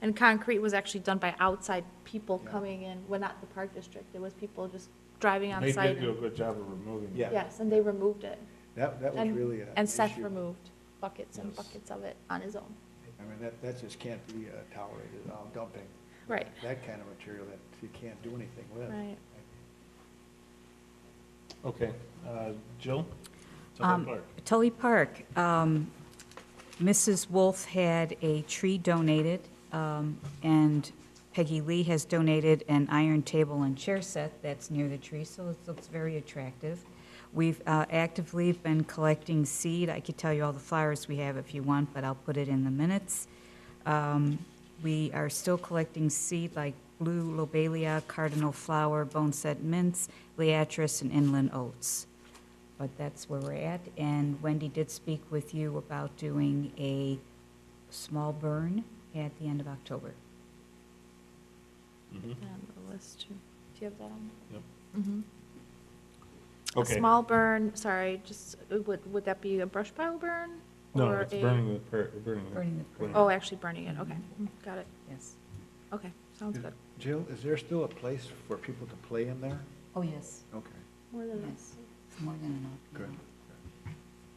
and concrete was actually done by outside people Yeah. coming in, well, not the park district, it was people just driving on They site. did do a good job of removing it. Yeah. Yes, and they removed it. That was And- really an And Seth issue. removed buckets and Yes. buckets of it on his own. I mean, that just can't be tolerated, dumping. Right. That kind of material that you can't do anything with. Right. Okay, Jill? Um, Tully Clark. Tully Park, Mrs. Wolf had a tree donated, and Peggy Lee has donated an iron table and chair set that's near the tree, so it looks very attractive. We've actively been collecting seed. I could tell you all the flowers we have if you want, but I'll put it in the minutes. We are still collecting seed like blue lobelia, cardinal flower, boneset mints, liatris, and inland oats. but that's where we're at. And Wendy did speak with you about doing a small burn at the end of October. Mhm. On the list too. Do you have that on? Yep. Mm-hmm. A Okay. small burn, sorry, just, would that be a brush pile burn? No, or it's a- burning burning Burning the prairie. Oh, actually burning it, okay, got it, Yes. okay, sounds good. Jill, is there still a place for people to play in there? Oh, yes. Okay, More than Yes. It's more than enough.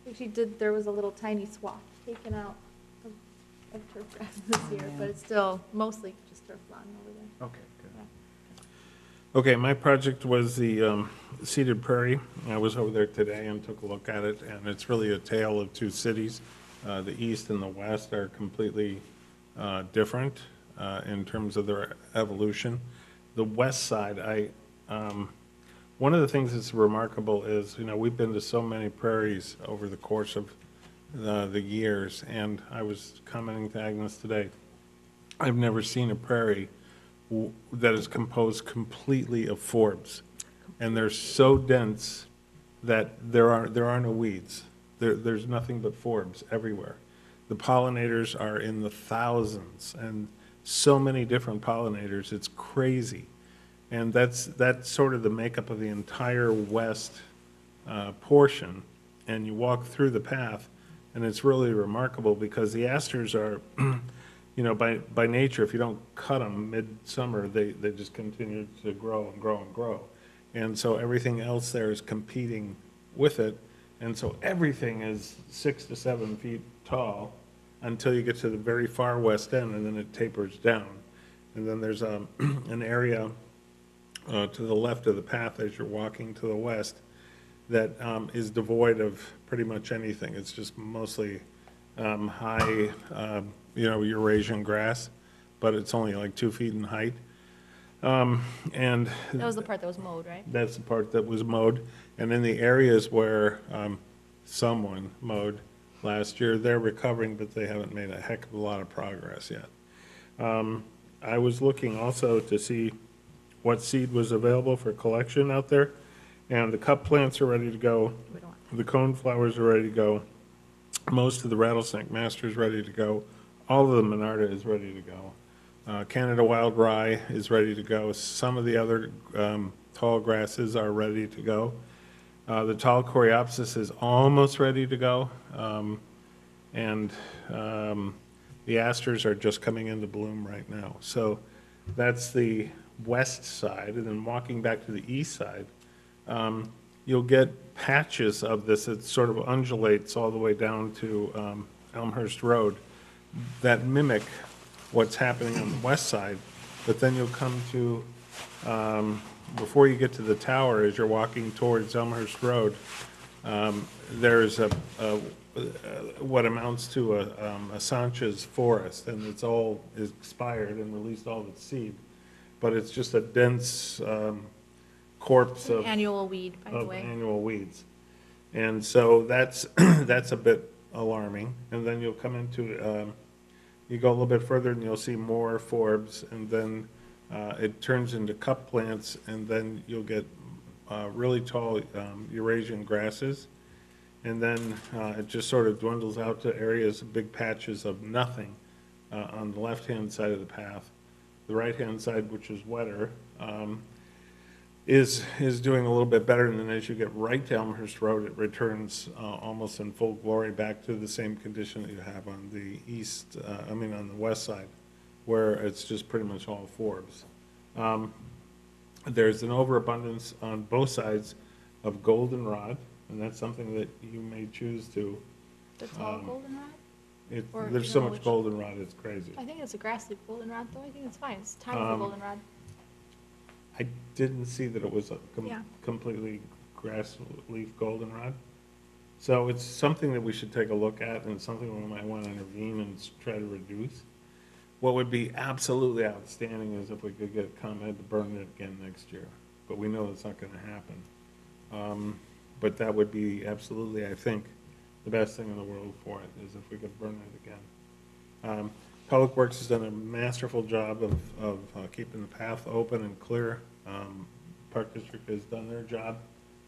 good. She did, there was a little tiny swath taken out of turf grass this year, Yeah. but it's still mostly just turf lawn over there. Okay, good. Yeah. Okay, my project was the seeded prairie. I was over there today and took a look at it, and it's really a tale of two cities. The east and the west are completely different in terms of their evolution. The west side, one of the things that's remarkable is, we've been to so many prairies over the course of the years, and I was commenting to Agnes today, I've never seen a prairie that is composed completely of forbs, and they're so dense that there are no weeds. There's nothing but forbs everywhere. The pollinators are in the thousands, and so many different pollinators, it's crazy. And that's sort of the makeup of the entire west portion. And you walk through the path, and it's really remarkable because the asters are, by nature, if you don't cut them midsummer, they just continue to grow and grow and grow. And so everything else there is competing with it. And so everything is 6 to 7 feet tall until you get to the very far west end, and then it tapers down. And then there's an area to the left of the path as you're walking to the west that is devoid of pretty much anything. It's just mostly high, Eurasian grass, but it's only like 2 feet in height. And That was the part that was mowed, right? that's the part that was mowed. And in the areas where someone mowed last year, they're recovering, but they haven't made a heck of a lot of progress yet. I was looking also to see what seed was available for collection out there, and the cup plants are ready to go. We don't want The cone flowers are ready to go. Most of the rattlesnake master is ready to go. All of the Monarda is ready to go. Canada wild rye is ready to go. Some of the other tall grasses are ready to go. The tall coreopsis is almost ready to go. And the asters are just coming into bloom right now. So that's the west side. And then walking back to the east side, you'll get patches of this. It sort of undulates all the way down to Elmhurst Road that mimic what's happening on the west side. But then you'll come to, before you get to the tower, as you're walking towards Elmhurst Road, there's what amounts to a Sanchez forest, and it's all expired and released all of its seed. But it's just a dense corpse An of annual weed, by the of way. annual weeds. And so that's, that's a bit alarming. And then you'll come into, you go a little bit further and you'll see more forbs, and then it turns into cup plants, and then you'll get really tall Eurasian grasses. And then it just sort of dwindles out to areas, big patches of nothing on the left-hand side of the path. The right-hand side, which is wetter, is doing a little bit better, and then as you get right to Elmhurst Road, it returns almost in full glory back to the same condition that you have on the east, on the west side, where it's just pretty much all forbs. There's an overabundance on both sides of goldenrod, and that's something that you may choose to. The tall goldenrod? Or There's do so you know much which- goldenrod, it's crazy. I think it's a grass leaf goldenrod, though. I think it's fine. It's tiny Um, goldenrod. I didn't see that it was a Yeah. completely grass leaf goldenrod. So it's something that we should take a look at, and something we might want to intervene and try to reduce. What would be absolutely outstanding is if we could get ComEd to burn it again next year, but we know it's not going to happen. But that would be absolutely, I think, the best thing in the world for it, is if we could burn it again. Public Works has done a masterful job of keeping the path open and clear. Park District has done their job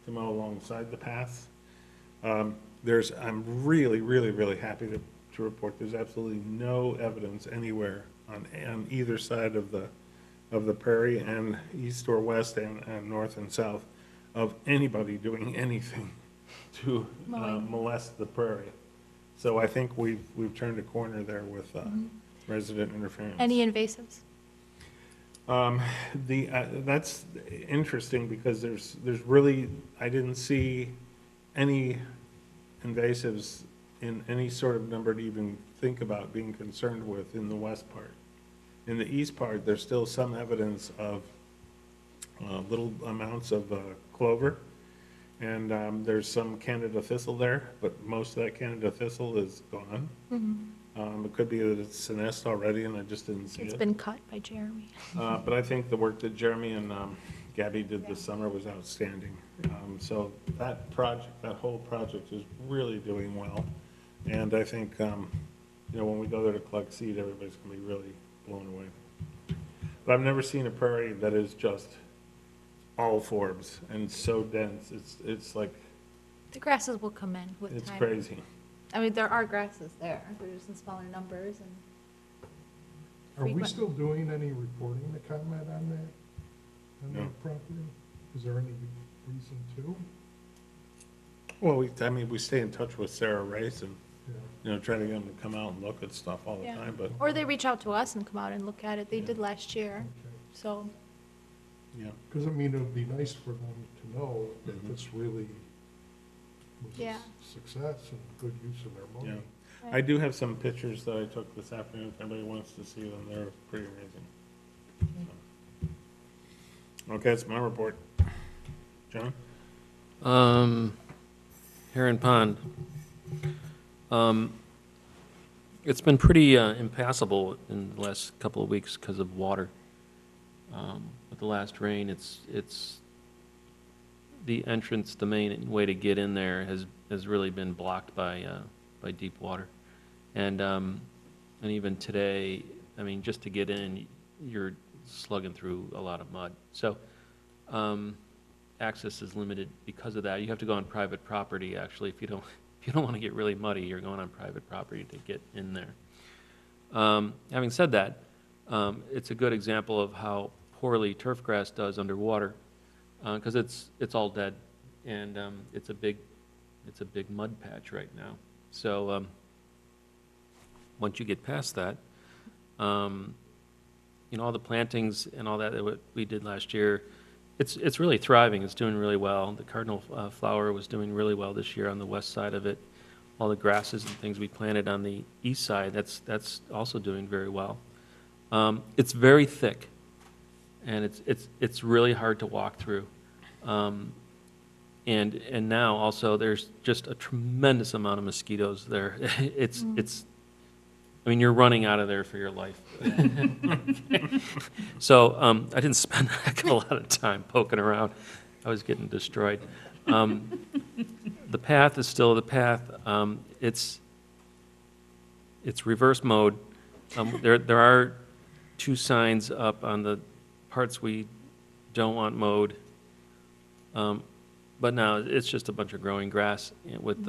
to mow alongside the paths. I'm really, really, really happy to report there's absolutely no evidence anywhere on either side of the prairie and east or west and north and south of anybody doing anything to molest the prairie. So I think we've turned a corner there with resident interference. Any invasives? That's interesting because there's really, I didn't see any invasives in any sort of number to even think about being concerned with in the west part. In the east part, there's still some evidence of little amounts of clover, and there's some Canada thistle there, but most of that Canada thistle is gone. It could be that it's a nest already and I just didn't see it. It's been cut by Jeremy. But I think the work that Jeremy and Gabby did this summer was outstanding. So that project, that whole project is really doing well. And I think, when we go there to collect seed, everybody's gonna be really blown away. But I've never seen a prairie that is just all forbs and so dense. It's like, The grasses will come in with time. it's crazy. I mean, there are grasses there, they're just in smaller numbers and. Are we frequent. still doing any reporting to comment on that? On No. that property? Is there any reason to? Well, we stay in touch with Sarah Race and, Yeah. try to get them to come out and look at stuff all the Yeah. time, but, Or they reach out to us and come out and look at it. They did last year, Okay. so. yeah. Because, I mean, it would be nice for them to know that Mhm. this really was Yeah. a success and good use of their money. Yeah. I do have some pictures that I took this afternoon, if anybody wants to see them, they're pretty amazing. Okay, that's my report. John? Heron Pond. It's been pretty impassable in the last couple of weeks because of water. With the last rain, it's the entrance, the main way to get in there has really been blocked by deep water. And even today, I mean, just to get in, you're slugging through a lot of mud. So access is limited because of that. You have to go on private property, actually. If you don't want to get really muddy, you're going on private property to get in there. Having said that, it's a good example of how poorly turf grass does underwater, because it's all dead, and it's a big mud patch right now. So once you get past that, all the plantings and all that we did last year, it's really thriving. It's doing really well. The cardinal flower was doing really well this year on the west side of it. All the grasses and things we planted on the east side, that's also doing very well. It's very thick, and it's really hard to walk through. And now also there's just a tremendous amount of mosquitoes there. I mean, you're running out of there for your life. So I didn't spend a heck of a lot of time poking around. I was getting destroyed. The path is still the path. It's reverse mode. There are 2 signs up on the parts we don't want mowed. But now it's just a bunch of growing grass with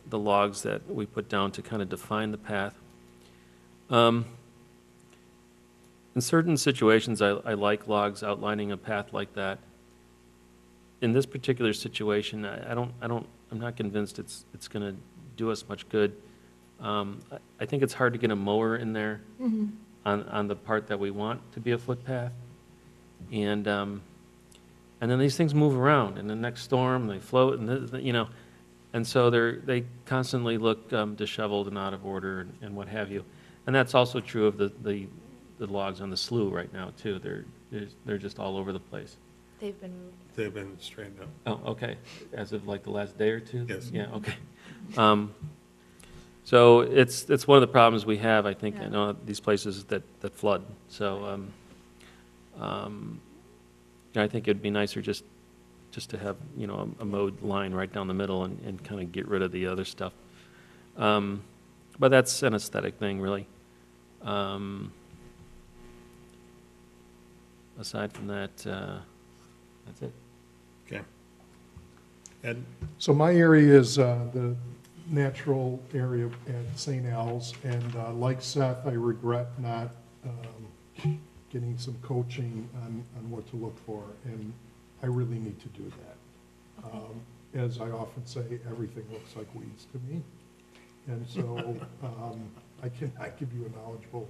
the logs that we put down to kind of define the path. In certain situations, I like logs outlining a path like that. In this particular situation, I'm not convinced it's going to do us much good. I think it's hard to get a mower in there on the part that we want to be a footpath, and then these things move around. In the next storm, they float, and and so they constantly look disheveled and out of order and what have you. And that's also true of the logs on the slough right now too. They're just all over the place. They've been moved. They've been straightened up. Oh, okay. As of like the last day or two? Yes. Yeah, okay. So it's one of the problems we have, I think, Yeah. in these places that flood. So I think it'd be nicer just to have, a mowed line right down the middle and kind of get rid of the other stuff. But that's an aesthetic thing, really. Aside from that, that's it. Okay. Ed? So my area is the natural area at St. Al's, and like Seth, I regret not getting some coaching on what to look for, and I really need to do that. As I often say, everything looks like weeds to me, and so I cannot give you a knowledgeable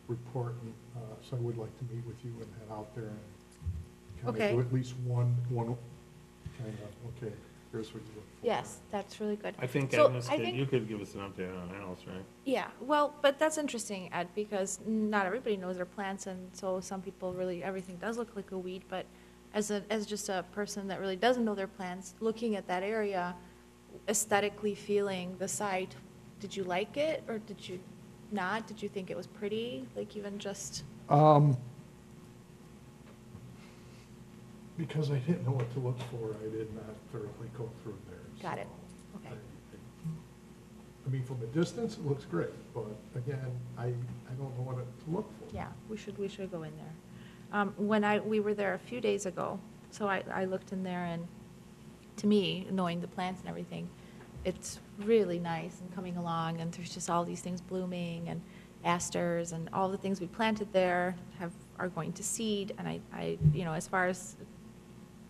report, and so I would like to meet with you and head out there and kind Okay. of do at least one kind of, okay, here's what you look for. Yes, that's really good. I think, So, Agnes, I think- you could give us an update on Alice, right? Yeah, well, but that's interesting, Ed, because not everybody knows their plants, and so some people really, everything does look like a weed, but as just a person that really doesn't know their plants, looking at that area, aesthetically feeling the site, did you like it, or did you not? Did you think it was pretty, like even just, Because I didn't know what to look for, I did not thoroughly go through there. got it, so okay. I mean, from a distance, it looks great, but again, I don't know what to look for. Yeah, we should go in there. We were there a few days ago, so I looked in there, and to me, knowing the plants and everything, it's really nice and coming along, and there's just all these things blooming, and asters, and all the things we planted there are going to seed, and I as far as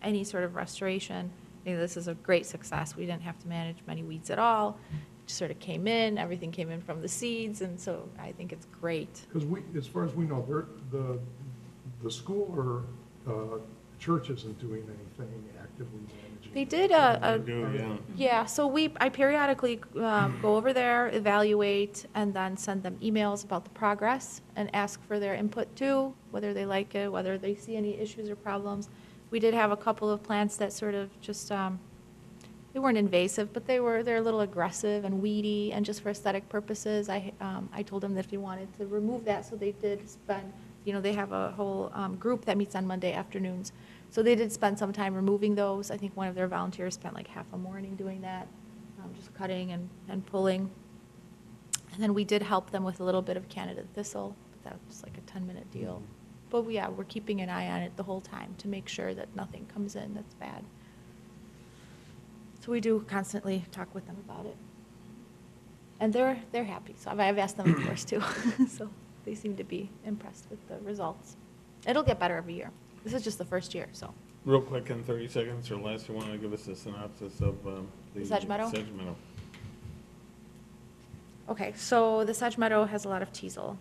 any sort of restoration, I think this is a great success. We didn't have to manage many weeds at all. It just sort of came in, everything came in from the seeds, and so I think it's great. Because as far as we know, the school or church isn't doing anything actively managing. They did I do, yeah. yeah, so I periodically go over there, evaluate, and then send them emails about the progress and ask for their input too, whether they like it, whether they see any issues or problems. We did have a couple of plants that sort of just, they weren't invasive, but they're a little aggressive and weedy, and just for aesthetic purposes, I told them that if they wanted to remove that, so they did spend, they have a whole group that meets on Monday afternoons. So they did spend some time removing those. I think one of their volunteers spent like half a morning doing that, just cutting and pulling. And then we did help them with a little bit of Canada thistle, but that was like a 10-minute deal. But yeah, we're keeping an eye on it the whole time to make sure that nothing comes in that's bad. So we do constantly talk with them about it. And they're happy. So I've asked them, of course, too. So they seem to be impressed with the results. It'll get better every year. This is just the first year, so. Real quick, in 30 seconds or less, you want to give us a synopsis of the Sedge Meadow? Sedge Meadow. Okay, so the Sedge Meadow has a lot of teasel,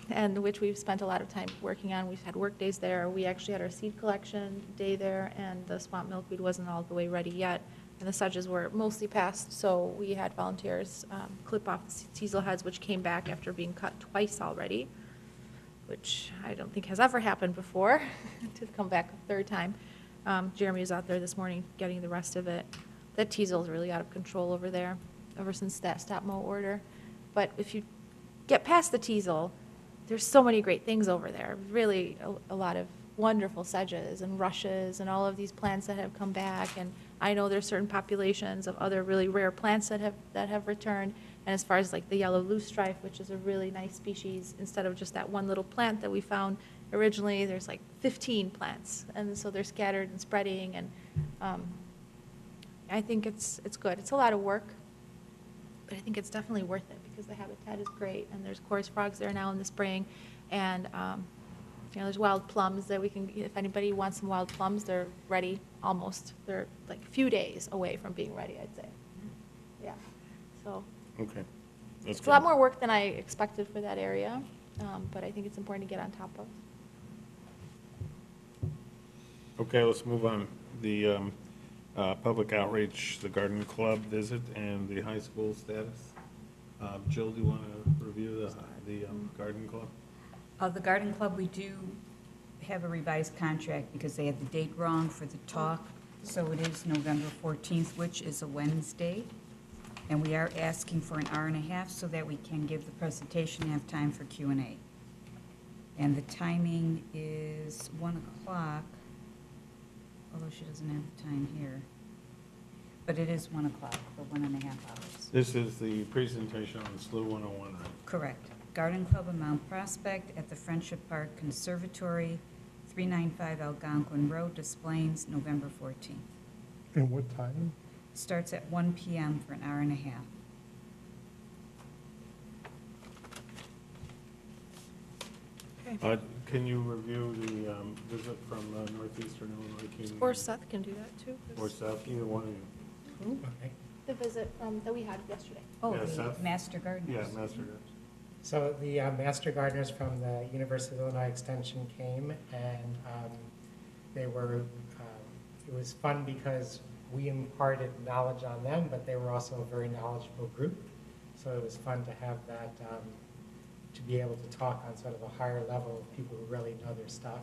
and which we've spent a lot of time working on. We've had work days there. We actually had our seed collection day there, and the swamp milkweed wasn't all the way ready yet, and the sedges were mostly past, so we had volunteers clip off the teasel heads, which came back after being cut twice already, which I don't think has ever happened before, to come back a third time. Jeremy was out there this morning getting the rest of it. That teasel is really out of control over there, ever since that stop mow order. But if you get past the teasel, there's so many great things over there. Really a lot of wonderful sedges and rushes and all of these plants that have come back. And I know there's certain populations of other really rare plants that have returned. And as far as like the yellow loosestrife, which is a really nice species, instead of just that one little plant that we found originally, there's like 15 plants. And so they're scattered and spreading. And I think it's good. It's a lot of work, but I think it's definitely worth it because the habitat is great, and there's chorus frogs there now in the spring, and there's wild plums that we can, if anybody wants some wild plums, they're ready almost. They're like a few days away from being ready, I'd say. Yeah, so Okay. That's it's a lot good. more work than I expected for that area, but I think it's important to get on top of. Okay, let's move on. The public outreach, the garden club visit, and the high school status. Jill, do you want to review the garden club? The Garden Club, we do have a revised contract because they had the date wrong for the talk. So it is November 14th, which is a Wednesday. And we are asking for an hour and a half so that we can give the presentation and have time for Q&A. And the timing is 1 o'clock, although she doesn't have the time here. But it is 1 o'clock for 1.5 hours. This is the presentation on SLU 101, right? Correct. Garden Club of Mount Prospect at the Friendship Park Conservatory, 395 Algonquin Road, Des Plaines, November 14th. And what time? starts at 1 PM for an hour and a half. Can you review the visit from Northeastern Illinois Community? Or Seth can do that too. 'cause Or Seth, either one of you. Okay. The visit that we had yesterday. Oh, Yeah, the Seth? Master Gardeners. Yeah, Master Gardeners. So the Master Gardeners from the University of Illinois Extension came, and they were, it was fun because we imparted knowledge on them, but they were also a very knowledgeable group. So it was fun to have that, to be able to talk on sort of a higher level of people who really know their stuff.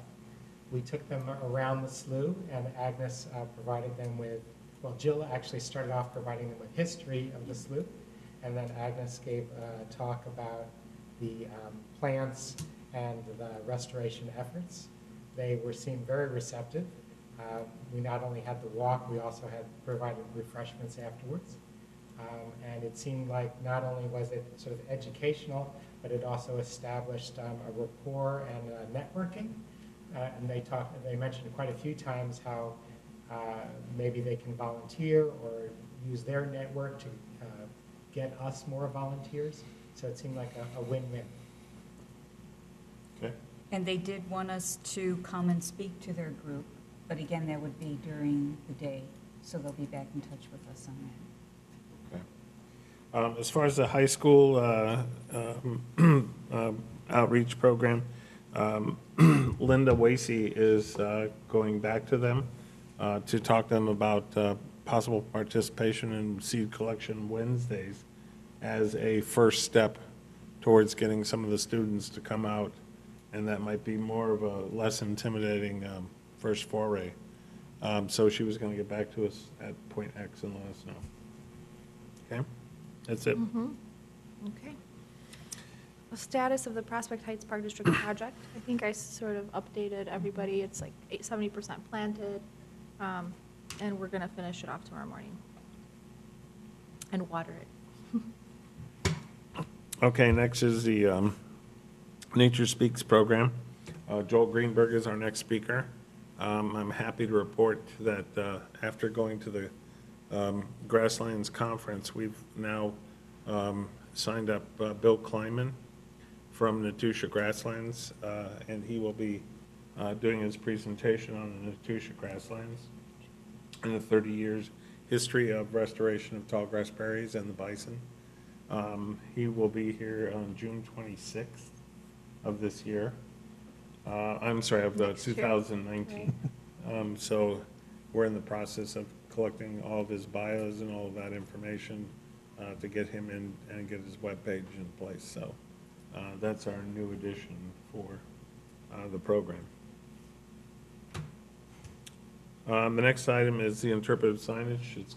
We took them around the slough, and Agnes provided them with, well, Jill actually started off providing them with history of the slough, and then Agnes gave a talk about the plants and the restoration efforts. They seemed very receptive. We not only had the walk, we also had provided refreshments afterwards. And it seemed like not only was it sort of educational, but it also established a rapport and networking. And they mentioned quite a few times how maybe they can volunteer or use their network to get us more volunteers. So it seemed like a win-win. Okay. And they did want us to come and speak to their group, but again, that would be during the day, so they'll be back in touch with us on that. Okay. As far as the high school outreach program, Linda Wasey is going back to them to talk to them about possible participation in seed collection Wednesdays as a first step towards getting some of the students to come out, and that might be more of a less intimidating first foray. So she was going to get back to us at point X and let us know. Okay? That's it. Okay. The status of the Prospect Heights Park District project, I think I sort of updated everybody. It's like 70% planted, and we're gonna finish it off tomorrow morning and water it. Okay, next is the Nature Speaks program. Joel Greenberg is our next speaker. I'm happy to report that after going to the Grasslands Conference, we've now signed up Bill Kleinman from Natusha Grasslands, and he will be doing his presentation on the Natusha Grasslands and the 30 years history of restoration of tall grass prairies and the bison. He will be here on June 26th of this year. I'm sorry, of the 2019. So we're in the process of collecting all of his bios and all of that information to get him in and get his webpage in place. So that's our new addition for the program. The next item is the interpretive signage. It's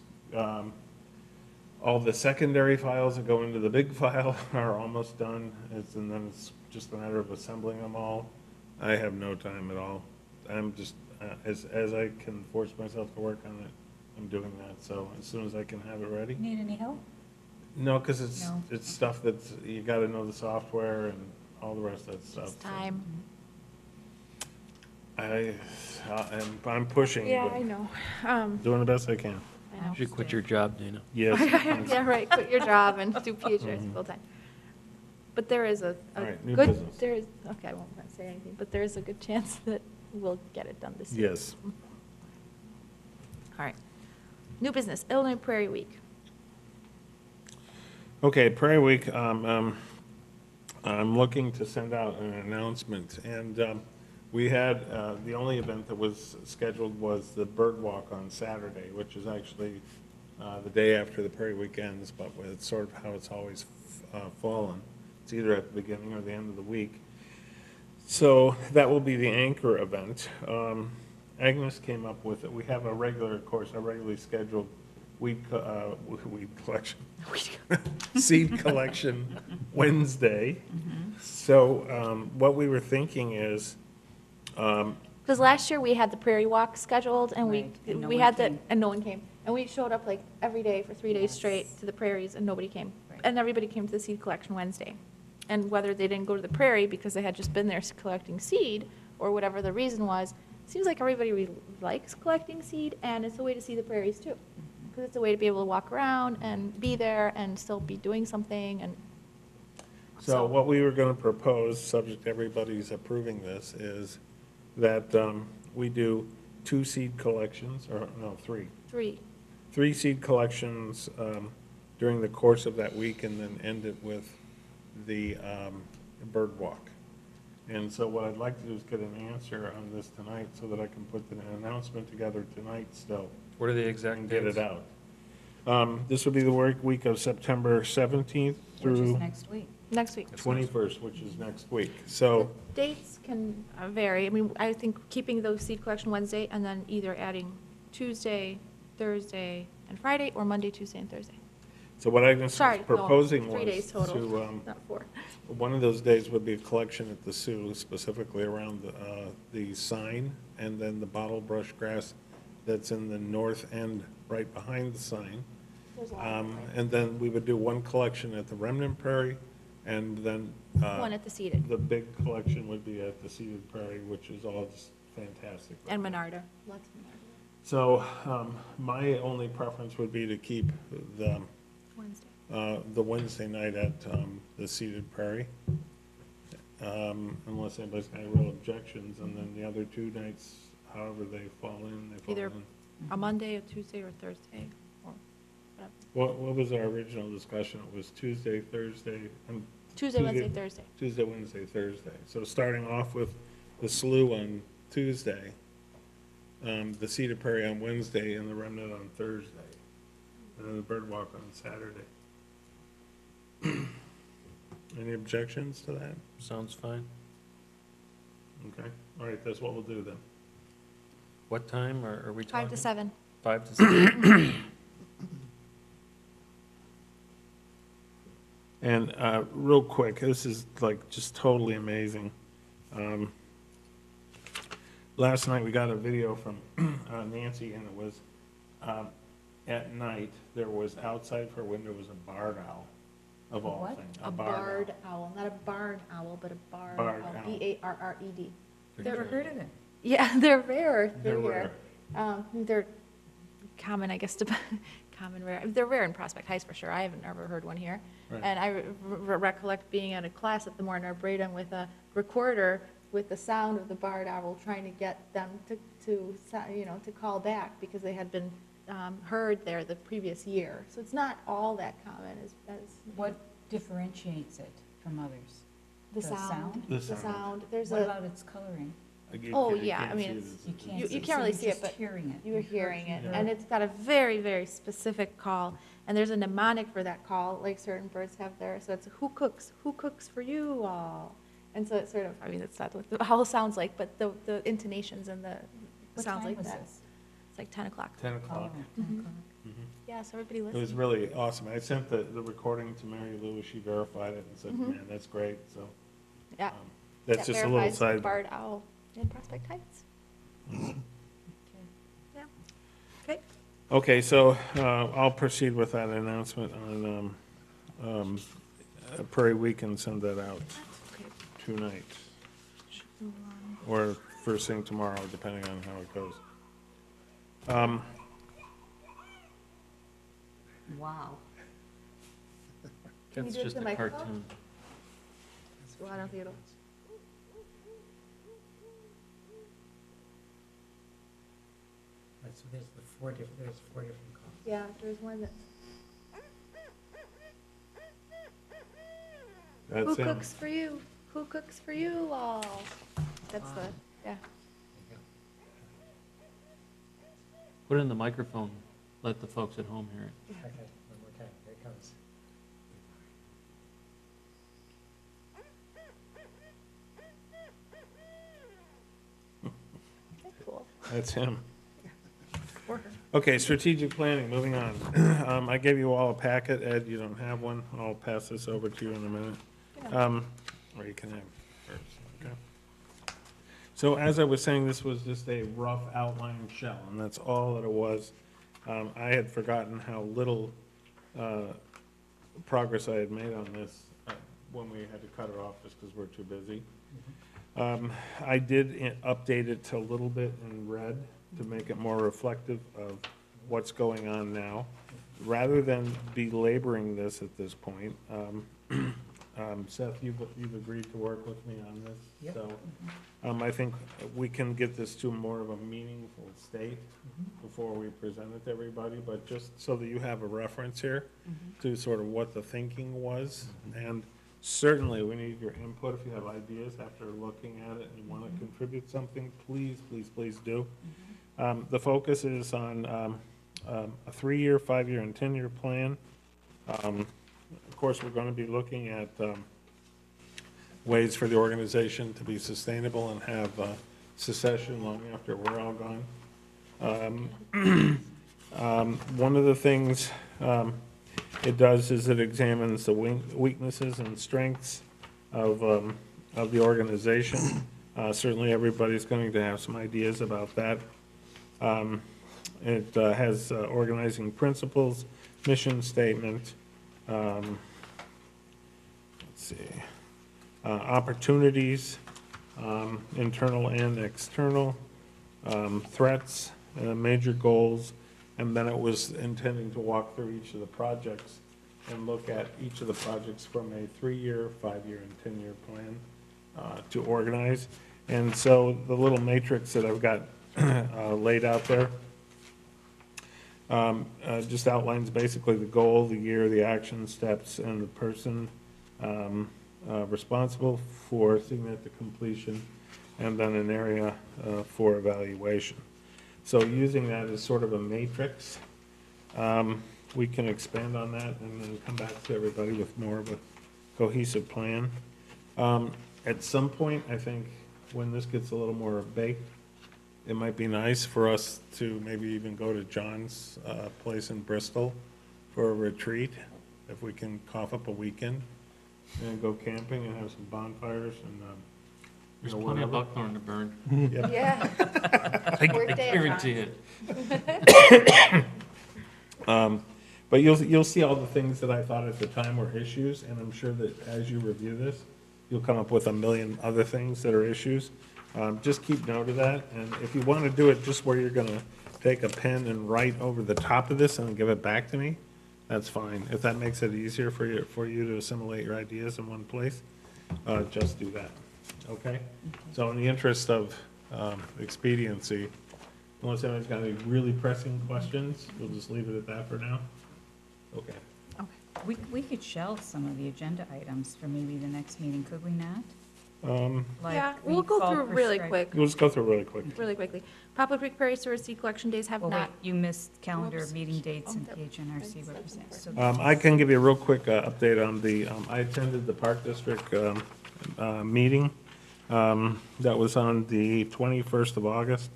all the secondary files that go into the big file are almost done, and then it's just a matter of assembling them all. I have no time at all. I'm just, as I can force myself to work on it, I'm doing that. So as soon as I can have it ready. Need any help? No, because No. it's stuff that's, you got to know the software and all the rest of that stuff. It's time. I'm pushing. Yeah, but I know. Doing the best I can. I know. You should quit your job, Dana. Yes. Yeah, right, quit your job and do PHRs full-time. But there is a All right, new good, business. there is, okay, I won't say anything, but there is a good chance that we'll get it done this year. Yes. All right. New business, Illinois Prairie Week. Okay, Prairie Week, I'm looking to send out an announcement, and we had, the only event that was scheduled was the Bird Walk on Saturday, which is actually the day after the Prairie Week ends, but it's sort of how it's always fallen. It's either at the beginning or the end of the week. So that will be the anchor event. Agnes came up with it. We have a regular, of course, a regularly scheduled weed collection, seed collection Wednesday. So what we were thinking is, Because last year we had the Prairie Walk scheduled and Right, and no we one had that, came. and no one came. And we showed up like every day for 3 days straight Yes. to the prairies and nobody came. Right. And everybody came to the seed collection Wednesday. And whether they didn't go to the prairie because they had just been there collecting seed or whatever the reason was, seems like everybody likes collecting seed and it's a way to see the prairies too. Because because it's a way to be able to walk around and be there and still be doing something, and So what we were going to propose, subject to everybody's approving this, is that we do 2 seed collections, or no, 3. 3. 3 seed collections during the course of that week, and then end it with the bird walk. And so what I'd like to do is get an answer on this tonight, so that I can put an announcement together tonight still, What are the exact and get dates? it out. This will be the work week of September 17th Which is through next week. Next week. 21st, which is next week. So, The dates can vary. I mean, I think keeping those seed collection Wednesday and then either adding Tuesday, Thursday, and Friday, or Monday, Tuesday, and Thursday. so what I was Sorry, no, proposing 3 days was total, to, not 4. one of those days would be a collection at the Sioux, specifically around the sign, and then the bottle brush grass that's in the north end, right behind the sign. There's a lot of them, right? And then we would do one collection at the Remnant Prairie, and then One at the seated, the big collection would be at the Seated Prairie, which is all just fantastic. and Menarda. Lots of Menarda. So my only preference would be to keep Wednesday. the Wednesday night at the Seated Prairie, unless anybody's got any real objections, and then the other 2 nights, however they fall in, they fall Either in. A Monday, a Tuesday, or Thursday, or whatever. What was our original discussion? It was Tuesday, Thursday, and Tuesday, Wednesday, Thursday. Tuesday, Wednesday, Thursday. So starting off with the Slough on Tuesday, the Cedar Prairie on Wednesday, and the Remnant on Thursday, and then the Bird Walk on Saturday. Any objections to that? Sounds fine. Okay, all right, that's what we'll do then. What time are we 5 talking? to 7. 5 to 7. And real quick, this is like just totally amazing. Last night, we got a video from Nancy, and it was at night, there was outside her window was a barred owl, of all What? things. A barred owl, not a barn owl, but a barred Barred owl. owl. Barred. Never heard of it. Yeah, they're rare They're through here. They're common, I guess, common rare. They're rare in Prospect Heights for sure. I haven't ever heard one here. Right. And I recollect being at a class at the Morton Arboretum with a recorder with the sound of the barred owl, trying to get them to call back, because they had been heard there the previous year. So it's not all that common as What differentiates it from others? the the sound. sound? The The sound. sound. There's What a, about its coloring? Like, Oh, you yeah, can't I mean, see it it's- as- You can't You see, can't so really you're see it, just but hearing it. you're hearing it, Yeah. and it's got a very, very specific call, and there's a mnemonic for that call, like certain birds have there, so it's who cooks for you all? And so it's sort of, I mean, it's not what the owl sounds like, but the intonations and the What sounds time like was that. this? It's like 10 o'clock. 10 Oh, o'clock. 10 Mhm. o'clock. Yeah, so everybody It was listens. really awesome. I sent the recording to Mary Lou, she verified it and said, Mhm. man, that's great, so. Yeah. That's That just a little verifies side. Barred owl in Prospect Heights. Okay. Yeah. Okay. Okay, so I'll proceed with that announcement on Prairie Week and send that out tonight, or first thing tomorrow, depending on how it goes. Wow. Can you That's do it just to a the microphone? cartoon. Well, I don't think it'll. Right, so there's four different calls. Yeah, there's one that. Who That's him. cooks for you? Who cooks for you all? That's the, yeah. Put it in the microphone. Let the folks at home hear it. Okay, one more time, here it comes. Okay, cool. That's him. Or her. Okay, strategic planning, moving on. I gave you all a packet. Ed, you don't have one. I'll pass this over to you in a minute. Yeah. Or you can have first, okay? So as I was saying, this was just a rough outline shell, and that's all that it was. I had forgotten how little progress I had made on this when we had to cut it off just because we're too busy. I did update it to a little bit in red to make it more reflective of what's going on now. Rather than belaboring this at this point, Seth, you've agreed to work with me on this. Yep. So I think we can get this to more of a meaningful state before we present it to everybody, but just so that you have a reference here to sort of what the thinking was. And certainly, we need your input. If you have ideas after looking at it and you want to contribute something, please, please, please do. The focus is on a 3-year, 5-year, and 10-year plan. Of course, we're going to be looking at ways for the organization to be sustainable and have succession long after we're all gone. One of the things it does is it examines the weaknesses and strengths of the organization. Certainly, everybody's going to have some ideas about that. It has organizing principles, mission statement, let's see, opportunities, internal and external, threats, major goals, and then it was intending to walk through each of the projects and look at each of the projects from a 3-year, 5-year, and 10-year plan to organize. And so the little matrix that I've got laid out there just outlines basically the goal, the year, the action steps, and the person responsible for seeing it to completion, and then an area for evaluation. So using that as sort of a matrix, we can expand on that and then come back to everybody with more of a cohesive plan. At some point, I think, when this gets a little more baked, it might be nice for us to maybe even go to John's place in Bristol for a retreat, if we can cough up a weekend, and go camping and have some bonfires and, There's plenty of buckthorn to burn. yeah. Yeah. I Workday at guarantee John's. it. But you'll see all the things that I thought at the time were issues, and I'm sure that as you review this, you'll come up with a million other things that are issues. Just keep note of that, and if you want to do it just where you're gonna take a pen and write over the top of this and then give it back to me, that's fine. If that makes it easier for you to assimilate your ideas in one place, just do that, okay? So in the interest of expediency, unless anyone's got any really pressing questions, we'll just leave it at that for now. Okay. We could shelve some of the agenda items for maybe the next meeting, could we not? Like Yeah, we'll go fall through really prescribed- quick, We'll just go through really quick. really quickly. Poplar Creek Prairie Sewer Seed Collection Days have Well, wait, not. you missed calendar Whoops. meeting dates and Oh, KHNRC represents. So I can give you a real quick update on the, I attended the Park District meeting. That was on the 21st of August.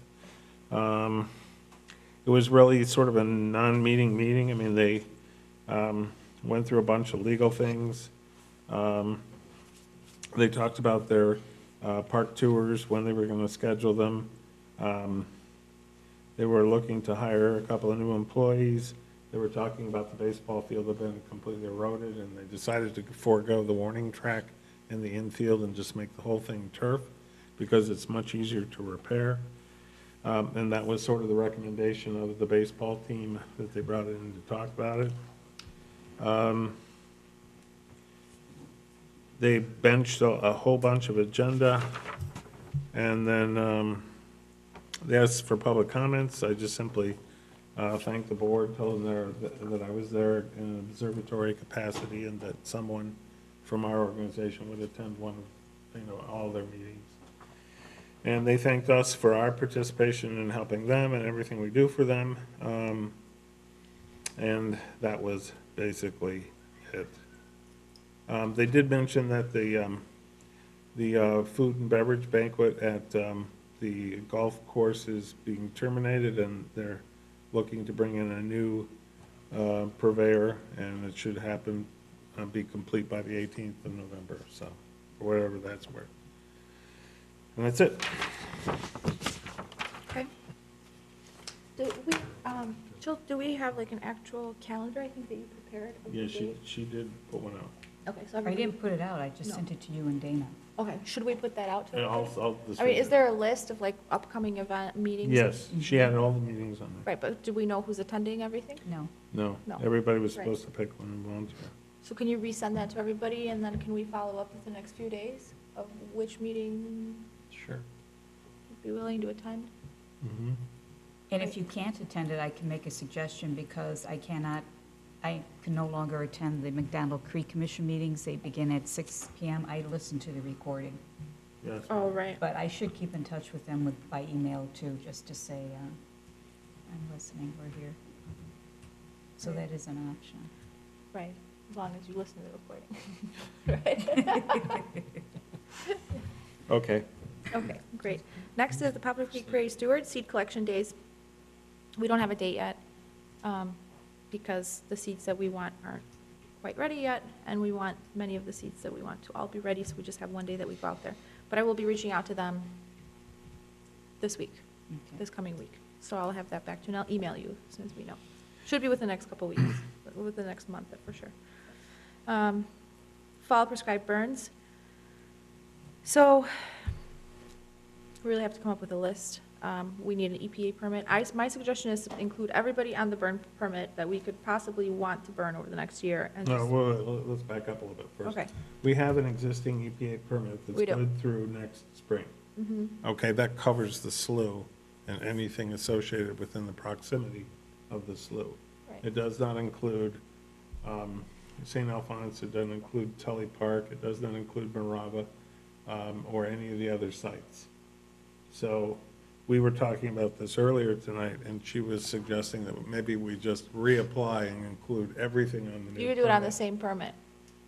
It was really sort of a non-meeting meeting. I mean, they went through a bunch of legal things. They talked about their park tours, when they were going to schedule them. They were looking to hire a couple of new employees. They were talking about the baseball field had been completely eroded, and they decided to forego the warning track in the infield and just make the whole thing turf because it's much easier to repair. And that was sort of the recommendation of the baseball team that they brought in to talk about it. They benched a whole bunch of agenda, and then they asked for public comments. I just simply thanked the board, told them that I was there in an observatory capacity and that someone from our organization would attend all their meetings. And they thanked us for our participation in helping them and everything we do for them. And that was basically it. They did mention that the food and beverage banquet at the golf course is being terminated, and they're looking to bring in a new purveyor, and it should happen, be complete by the 18th of November, so, or whatever that's worth. And that's it. Okay. Do we, Jill, do we have like an actual calendar, I think, that you prepared? of the Yeah, dates? she did put one out. Okay, so I everybody. didn't put it out, I just No. sent it to you and Dana. Okay, should we put that out to And everybody? I'll I mean, is distribute. there a list of like upcoming event meetings? Yes, she had all the meetings on there. Right, but do we know who's attending everything? No. No, No. everybody was Right. supposed to pick one and volunteer. So can you resend that to everybody, and then can we follow up with the next few days of which meeting Sure. you'd be willing to attend? Mhm. And if you can't attend it, I can make a suggestion because I can no longer attend the McDonald Creek Commission meetings. They begin at 6 PM. I listen to the recording. Yes. Oh, right. But I should keep in touch with them by email too, just to say, I'm listening, we're here. So that is an option. Right, as long as you listen to the recording. Right. Okay. Okay, great. Next is the Poplar Creek Prairie Steward Seed Collection Days. We don't have a date yet, because the seeds that we want aren't quite ready yet, and we want many of the seeds that we want to all be ready, so we just have one day that we go out there. But I will be reaching out to them this week, Okay. this coming week. So I'll have that back to you, and I'll email you as soon as we know. Should be within the next couple weeks, but within the next month, for sure. Fall prescribed burns. So we really have to come up with a list. We need an EPA permit. My suggestion is to include everybody on the burn permit that we could possibly want to burn over the next year. And No, just- well, let's back up a little bit first. Okay. We have an existing EPA permit We that's do. good through next spring. Mhm. Okay, that covers the slough and anything associated within the proximity of the slough. Right. It does not include St. Alphonse, it doesn't include Tully Park, it does not include Marava, or any of the other sites. So we were talking about this earlier tonight, and she was suggesting that maybe we just reapply and include everything on the new You could do it on the permit. same permit.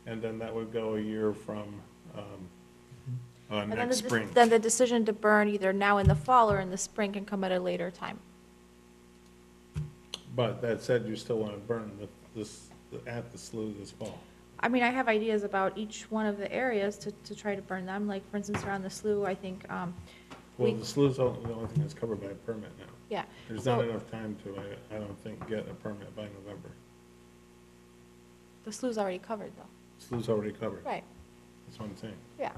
And then that would go a year from And then next spring. Then the decision to burn either now in the fall or in the spring can come at a later time. But that said, you still want to burn at the slough this fall. I mean, I have ideas about each one of the areas to try to burn them, like, for instance, around the slough, I think, Well, we- the slough's the only thing that's covered by a permit now. yeah. There's So- not enough time to, I don't think, get a permit by November. The slough's already covered, though. Slough's already covered. Right, That's what I'm saying. yeah.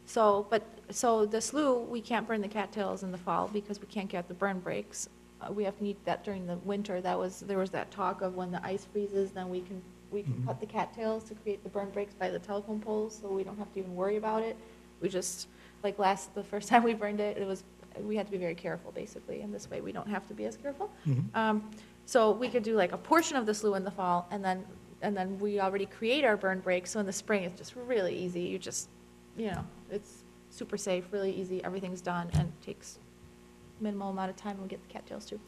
So, so the slough, we can't burn the cattails in the fall because we can't get the burn breaks. We have to need that during the winter. There was that talk of when the ice freezes, then we can cut the cattails to create the burn breaks by the telephone poles, so we don't have to even worry about it. We just, like the first time we burned it, we had to be very careful, basically, and this way we don't have to be as careful. So we could do like a portion of the slough in the fall, and then we already create our burn breaks, so in the spring, it's just really easy. You just, it's super safe, really easy, everything's done, and takes minimal amount of time, and we get the cattails too.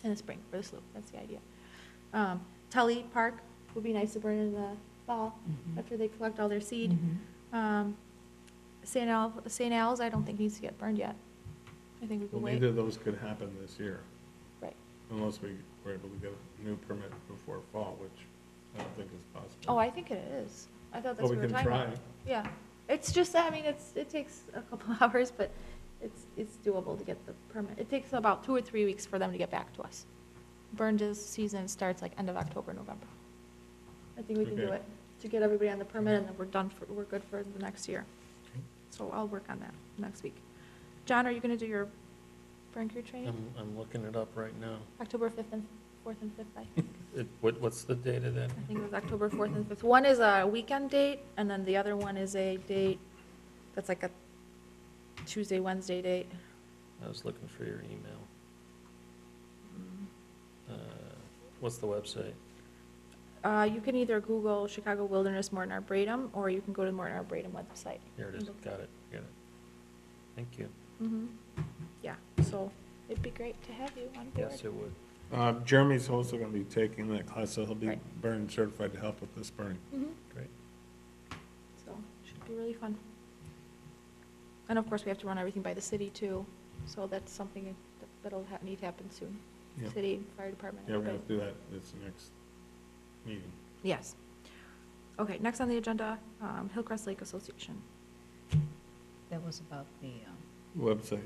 In the spring, for the slough, that's the idea. Tully Park would be nice to burn in the fall, after they collect all their seed. St. Al's, I don't think needs to get burned yet. I think we can Well, wait. neither of those could happen this year, Right. unless we were able to get a new permit before fall, which I don't think is possible. Oh, I think it is. I thought that's Well, what we we were can talking about. try. Yeah, it's just, I mean, it takes a couple hours, but it's doable to get the permit. It takes about 2 or 3 weeks for them to get back to us. Burn season starts like end of October, November. I think we can do Okay. it, to get everybody on the permit, and then we're good for the next year. Okay. So I'll work on that next week. John, are you gonna do your burn crew training? I'm looking it up right now. October 4th and 5th, I think. What's the date of that? I think it was October 4th and 5th. One is a weekend date, and then the other one is a date that's like a Tuesday, Wednesday date. I was looking for your email. What's the website? You can either Google Chicago Wilderness Morton Arboretum, or you can go to the Morton Arboretum website. Here it is, got it. Thank you. Yeah, so it'd be great to have you on board. Yes, it would. Jeremy's also going to be taking that class, so he'll be Right. burn certified to help with this burn. Great. So, should be really fun. And of course, we have to run everything by the city too, so that's something that'll need to happen soon. Yeah. City, fire department, Yeah, we're everybody. going to do that this next meeting. Yes. Okay, next on the agenda, Hillcrest Lake Association. That was about the, Website.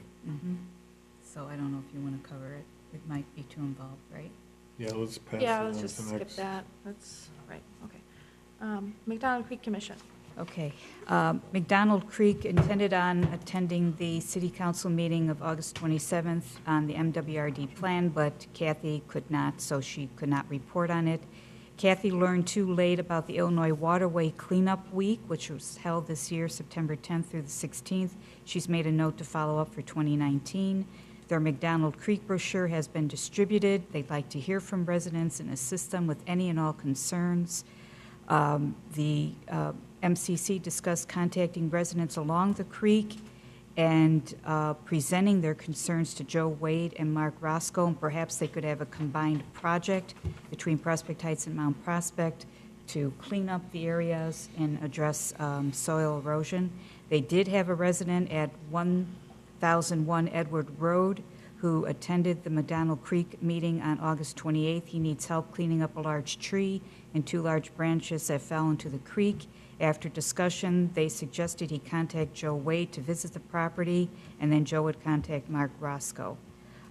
so I don't know if you want to cover it. It might be too involved, right? Yeah, let's pass it Yeah, on let's to just skip next. that. That's, right, okay. McDonald Creek Commission. Okay. McDonald Creek intended on attending the city council meeting of August 27th on the MWRD plan, but Kathy could not, so she could not report on it. Kathy learned too late about the Illinois Waterway Cleanup Week, which was held this year, September 10th through the 16th. She's made a note to follow up for 2019. Their McDonald Creek brochure has been distributed. They'd like to hear from residents and assist them with any and all concerns. The MCC discussed contacting residents along the creek and presenting their concerns to Joe Wade and Mark Roscoe, and perhaps they could have a combined project between Prospect Heights and Mount Prospect to clean up the areas and address soil erosion. They did have a resident at 1001 Edward Road who attended the McDonald Creek meeting on August 28th. He needs help cleaning up a large tree and 2 large branches that fell into the creek. After discussion, they suggested he contact Joe Wade to visit the property, and then Joe would contact Mark Roscoe.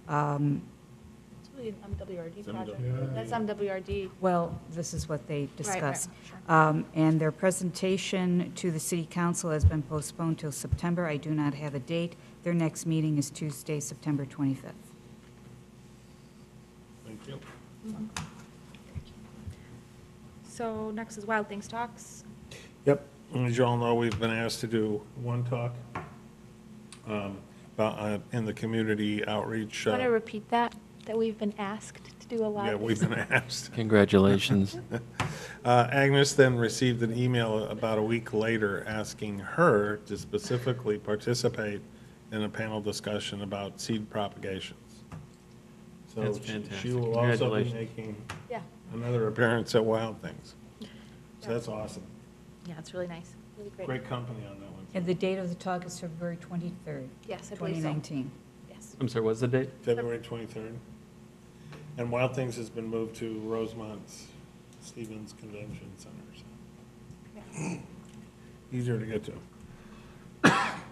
It's really an MWRD project. MWRD. That's MWRD. Well, this is what they discussed. sure. And their presentation to the city council has been postponed till September. I do not have a date. Their next meeting is Tuesday, September 25th. Thank you. So next is Wild Things Talks. Yep, as you all know, we've been asked to do one talk in the community outreach. Want to repeat that we've been asked to do a lot Yeah, of we've these? been asked. Congratulations. Agnes then received an email about a week later asking her to specifically participate in a panel discussion about seed propagations. So That's she fantastic. will also be Congratulations. making Yeah, another appearance at Wild Things. So that's awesome. yeah, it's really nice, really great. Great company on that one. And the date of the talk is February 23rd, Yes, I believe so. 2019. Yes. I'm sorry, what's the date? February 23rd. And Wild Things has been moved to Rosemont Stevens Convention Center. So easier to get to.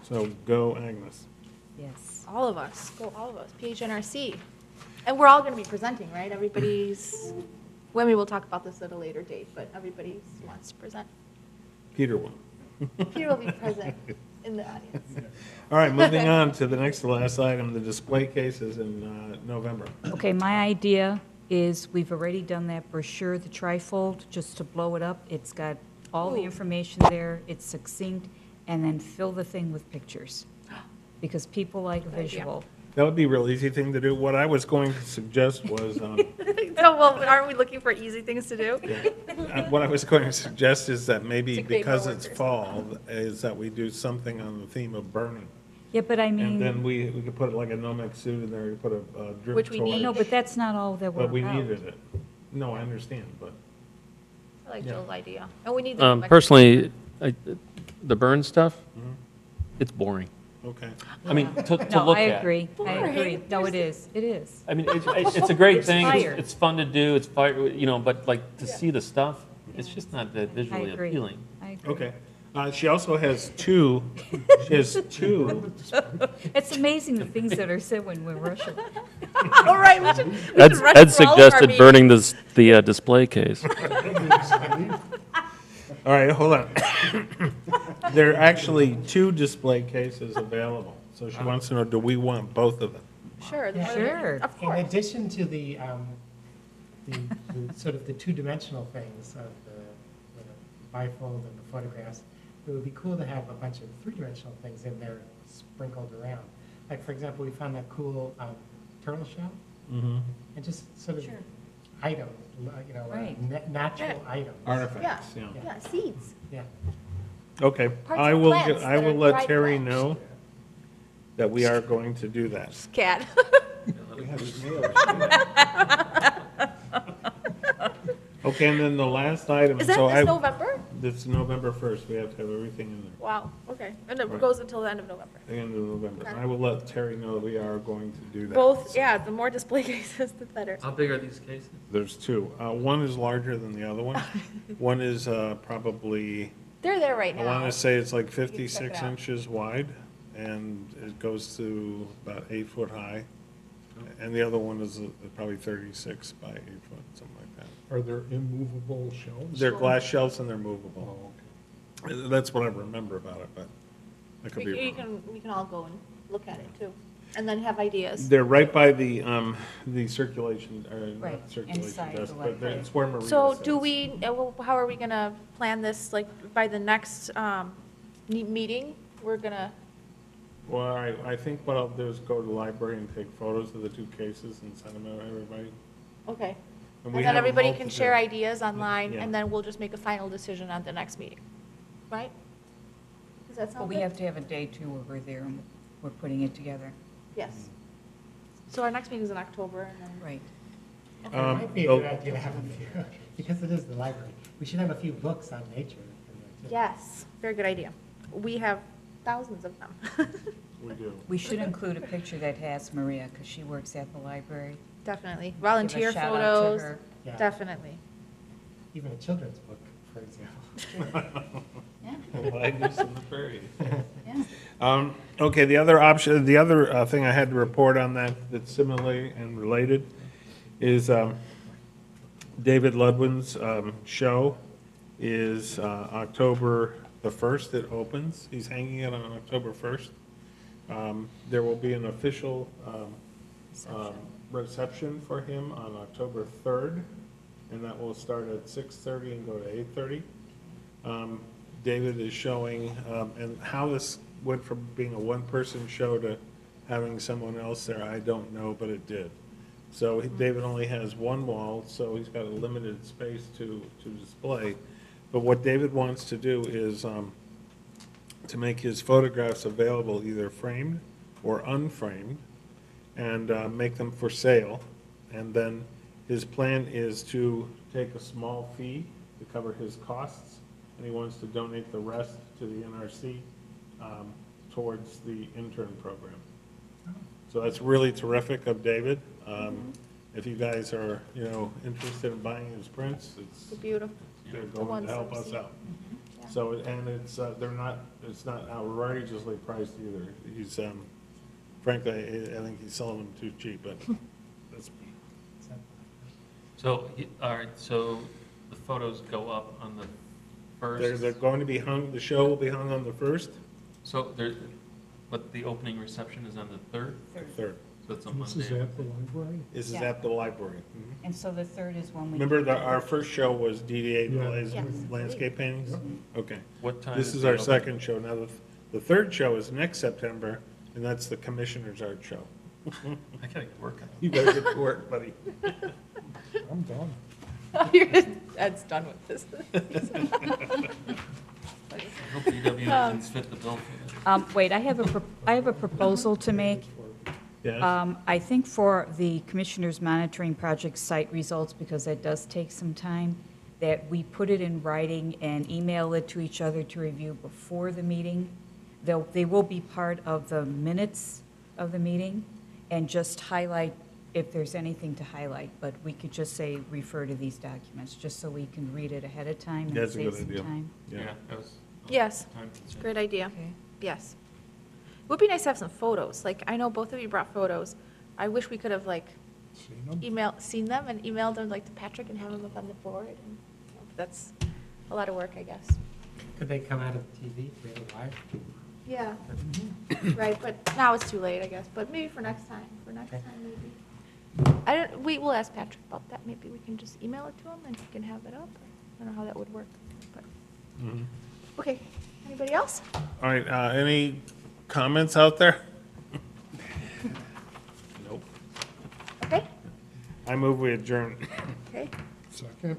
So go Agnes. Yes. All of us, go all of us, PHNRC. And we're all going to be presenting, right? Everybody's, well, maybe we'll talk about this at a later date, but everybody wants to present. Peter will. Peter will be present in the audience. All right, moving on to the next to last item, the display cases in November. Okay, my idea is, we've already done that brochure, the trifold, just to blow it up. It's got all the Ooh. information there, it's succinct, and then fill the thing with pictures. Because people like Good idea. visual. That would be a real easy thing to do. What I was going to suggest was, So, well, aren't we looking for easy things to do? what I was going to suggest is that maybe To create more because it's workers. fall, is that we do something on the theme of burning. Yeah, but I And then mean, we could put like a Nomex suit in there, you put a drip Which we torch. need. no, but that's not all that we're But we about. needed it. No, I understand, but I like Yeah. Jill's idea. And we need the. Personally, the burn stuff, Mhm. it's boring. okay. I mean, to look at. No, I agree, I Boring. agree. No, it is, it is. I mean, it's a great It's thing, fire. it's fun to do, it's fire, you know, but like, to see the stuff, it's just not that I visually agree. appealing. I agree. Okay. She also has two, It's amazing the things that are said when we're rushing. All right, we should Ed rush Ed through all of our suggested meetings. burning the display case. all right, hold on. There are actually two display cases available. So she wants to know, do we want both of them? Sure. the more the Sure. merrier. Of In course. addition to the sort of the two-dimensional things of the bifold and the photographs, it would be cool to have a bunch of three-dimensional things in there sprinkled around. Like, for example, we found that cool turtle shell, Mm-hmm. and just sort of Sure. items, you know, Right. natural items. Artifacts, yeah. Yeah, seeds. Yeah. Okay, Parts I of will, plants I that will are let dried Terry plants. know that we are going to do that. Cat. Okay, and then the last item. Is that so this November? This November 1st, we have to have everything in there. Wow, okay. And it Right. goes until the end of November. The end of November. Okay. I will let Terry know that we are going to do that. Both, yeah, the more display cases, the better. How big are these cases? There's two. One is larger than the other one. One is probably, They're there right I now. want to say it's like check it 56 out. inches wide, and it goes to about 8 foot high. And the other one is probably 36 by 8 foot, something like that. Are there immovable shelves? They're glass shelves and they're Oh, movable. That's what I remember about it, but I could be wrong. We can all go and look at it too, and then have ideas. They're right by the circulation, or Right, not circulation inside desk, the but library. it's where Maria So sits. do we, how are we gonna plan this, like, by the next meeting? We're gonna, Well, I think what I'll do is go to the library and take photos of the two cases and send them out to everybody. okay. And And we then have a everybody can share multitude. ideas online, Yeah. and then we'll just make a final decision at the next meeting, right? Does that But sound we good? have to have a day too where we're there and we're putting it together. Yes. So our next meeting is in October, and then. Right. It might be a good idea to have a few, because it is the library, we should have a few books on nature. in there, too. Yes, very good idea. We have thousands of them. We do. We should include a picture that has Maria, because she works at the library. Definitely. Give a Volunteer shout out to photos, her. Yeah. definitely. Even a children's book, for example. Wild Goose in the Prairie. Yeah. Okay, the other option, the other thing I had to report on that's similarly and related is David Ludwin's show is October the 1st it opens. He's hanging it on October 1st. There will be an official reception for him on October 3rd, and that will start at 6:30 and go to 8:30. David is showing, and how this went from being a one-person show to having someone else there, I don't know, but it did. So David only has one wall, so he's got a limited space to display. But what David wants to do is to make his photographs available either framed or unframed, and make them for sale. And then his plan is to take a small fee to cover his costs, and he wants to donate the rest to the NRC towards the intern program. So that's really terrific of David. If you guys are, interested in buying his prints, They're beautiful. they're The going ones to help I've us seen. out. Yeah. So, and it's not outrageously priced either. He's, frankly, I think he's selling them too cheap, but that's, So, all right, so the photos go up on the they're first, going to be hung, the show will be hung on the 1st, so there, but the opening reception is on the third, the 3rd. so it's on This is Monday. at the library? This is Yeah. at the library. Mhm. And so the 3rd is when we. Remember, our first show was DDA, the Yeah. Yes. landscape paintings? Okay. What time This is the our opening? second show. Now, the third show is next September, and that's the Commissioner's Art Show. I gotta get working. You better get to work, buddy. I'm done. Ed's done with this. I hope DW doesn't fit the bill for that. Wait, I have a proposal to make. Yes? I think for the Commissioners Monitoring Project site results, because that does take some time, that we put it in writing and email it to each other to review before the meeting. They will be part of the minutes of the meeting, and just highlight if there's anything to highlight, but we could just say, refer to these documents, just so we can read it ahead of time and That's a save good some idea. time. Yeah, that was. Yes, time consuming. great idea. Okay. Yes. It would be nice to have some photos. Like, I know both of you brought photos. I wish we could have, like, Seen them? seen them and emailed them, like, to Patrick and have them up on the board. And that's a lot of work, I guess. Could they come out of the TV, create a live? Yeah. Right, but now it's too late, I guess. But maybe for next time, maybe. We'll ask Patrick about that. Maybe we can just email it to him and he can have it up. I don't know how that would work, but, Mhm. okay. Anybody else? All right, any comments out there? Nope. Okay, I move we adjourn. okay. Second?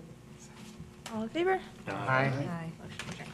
All in favor? Aye. Aye. Motion adjourned.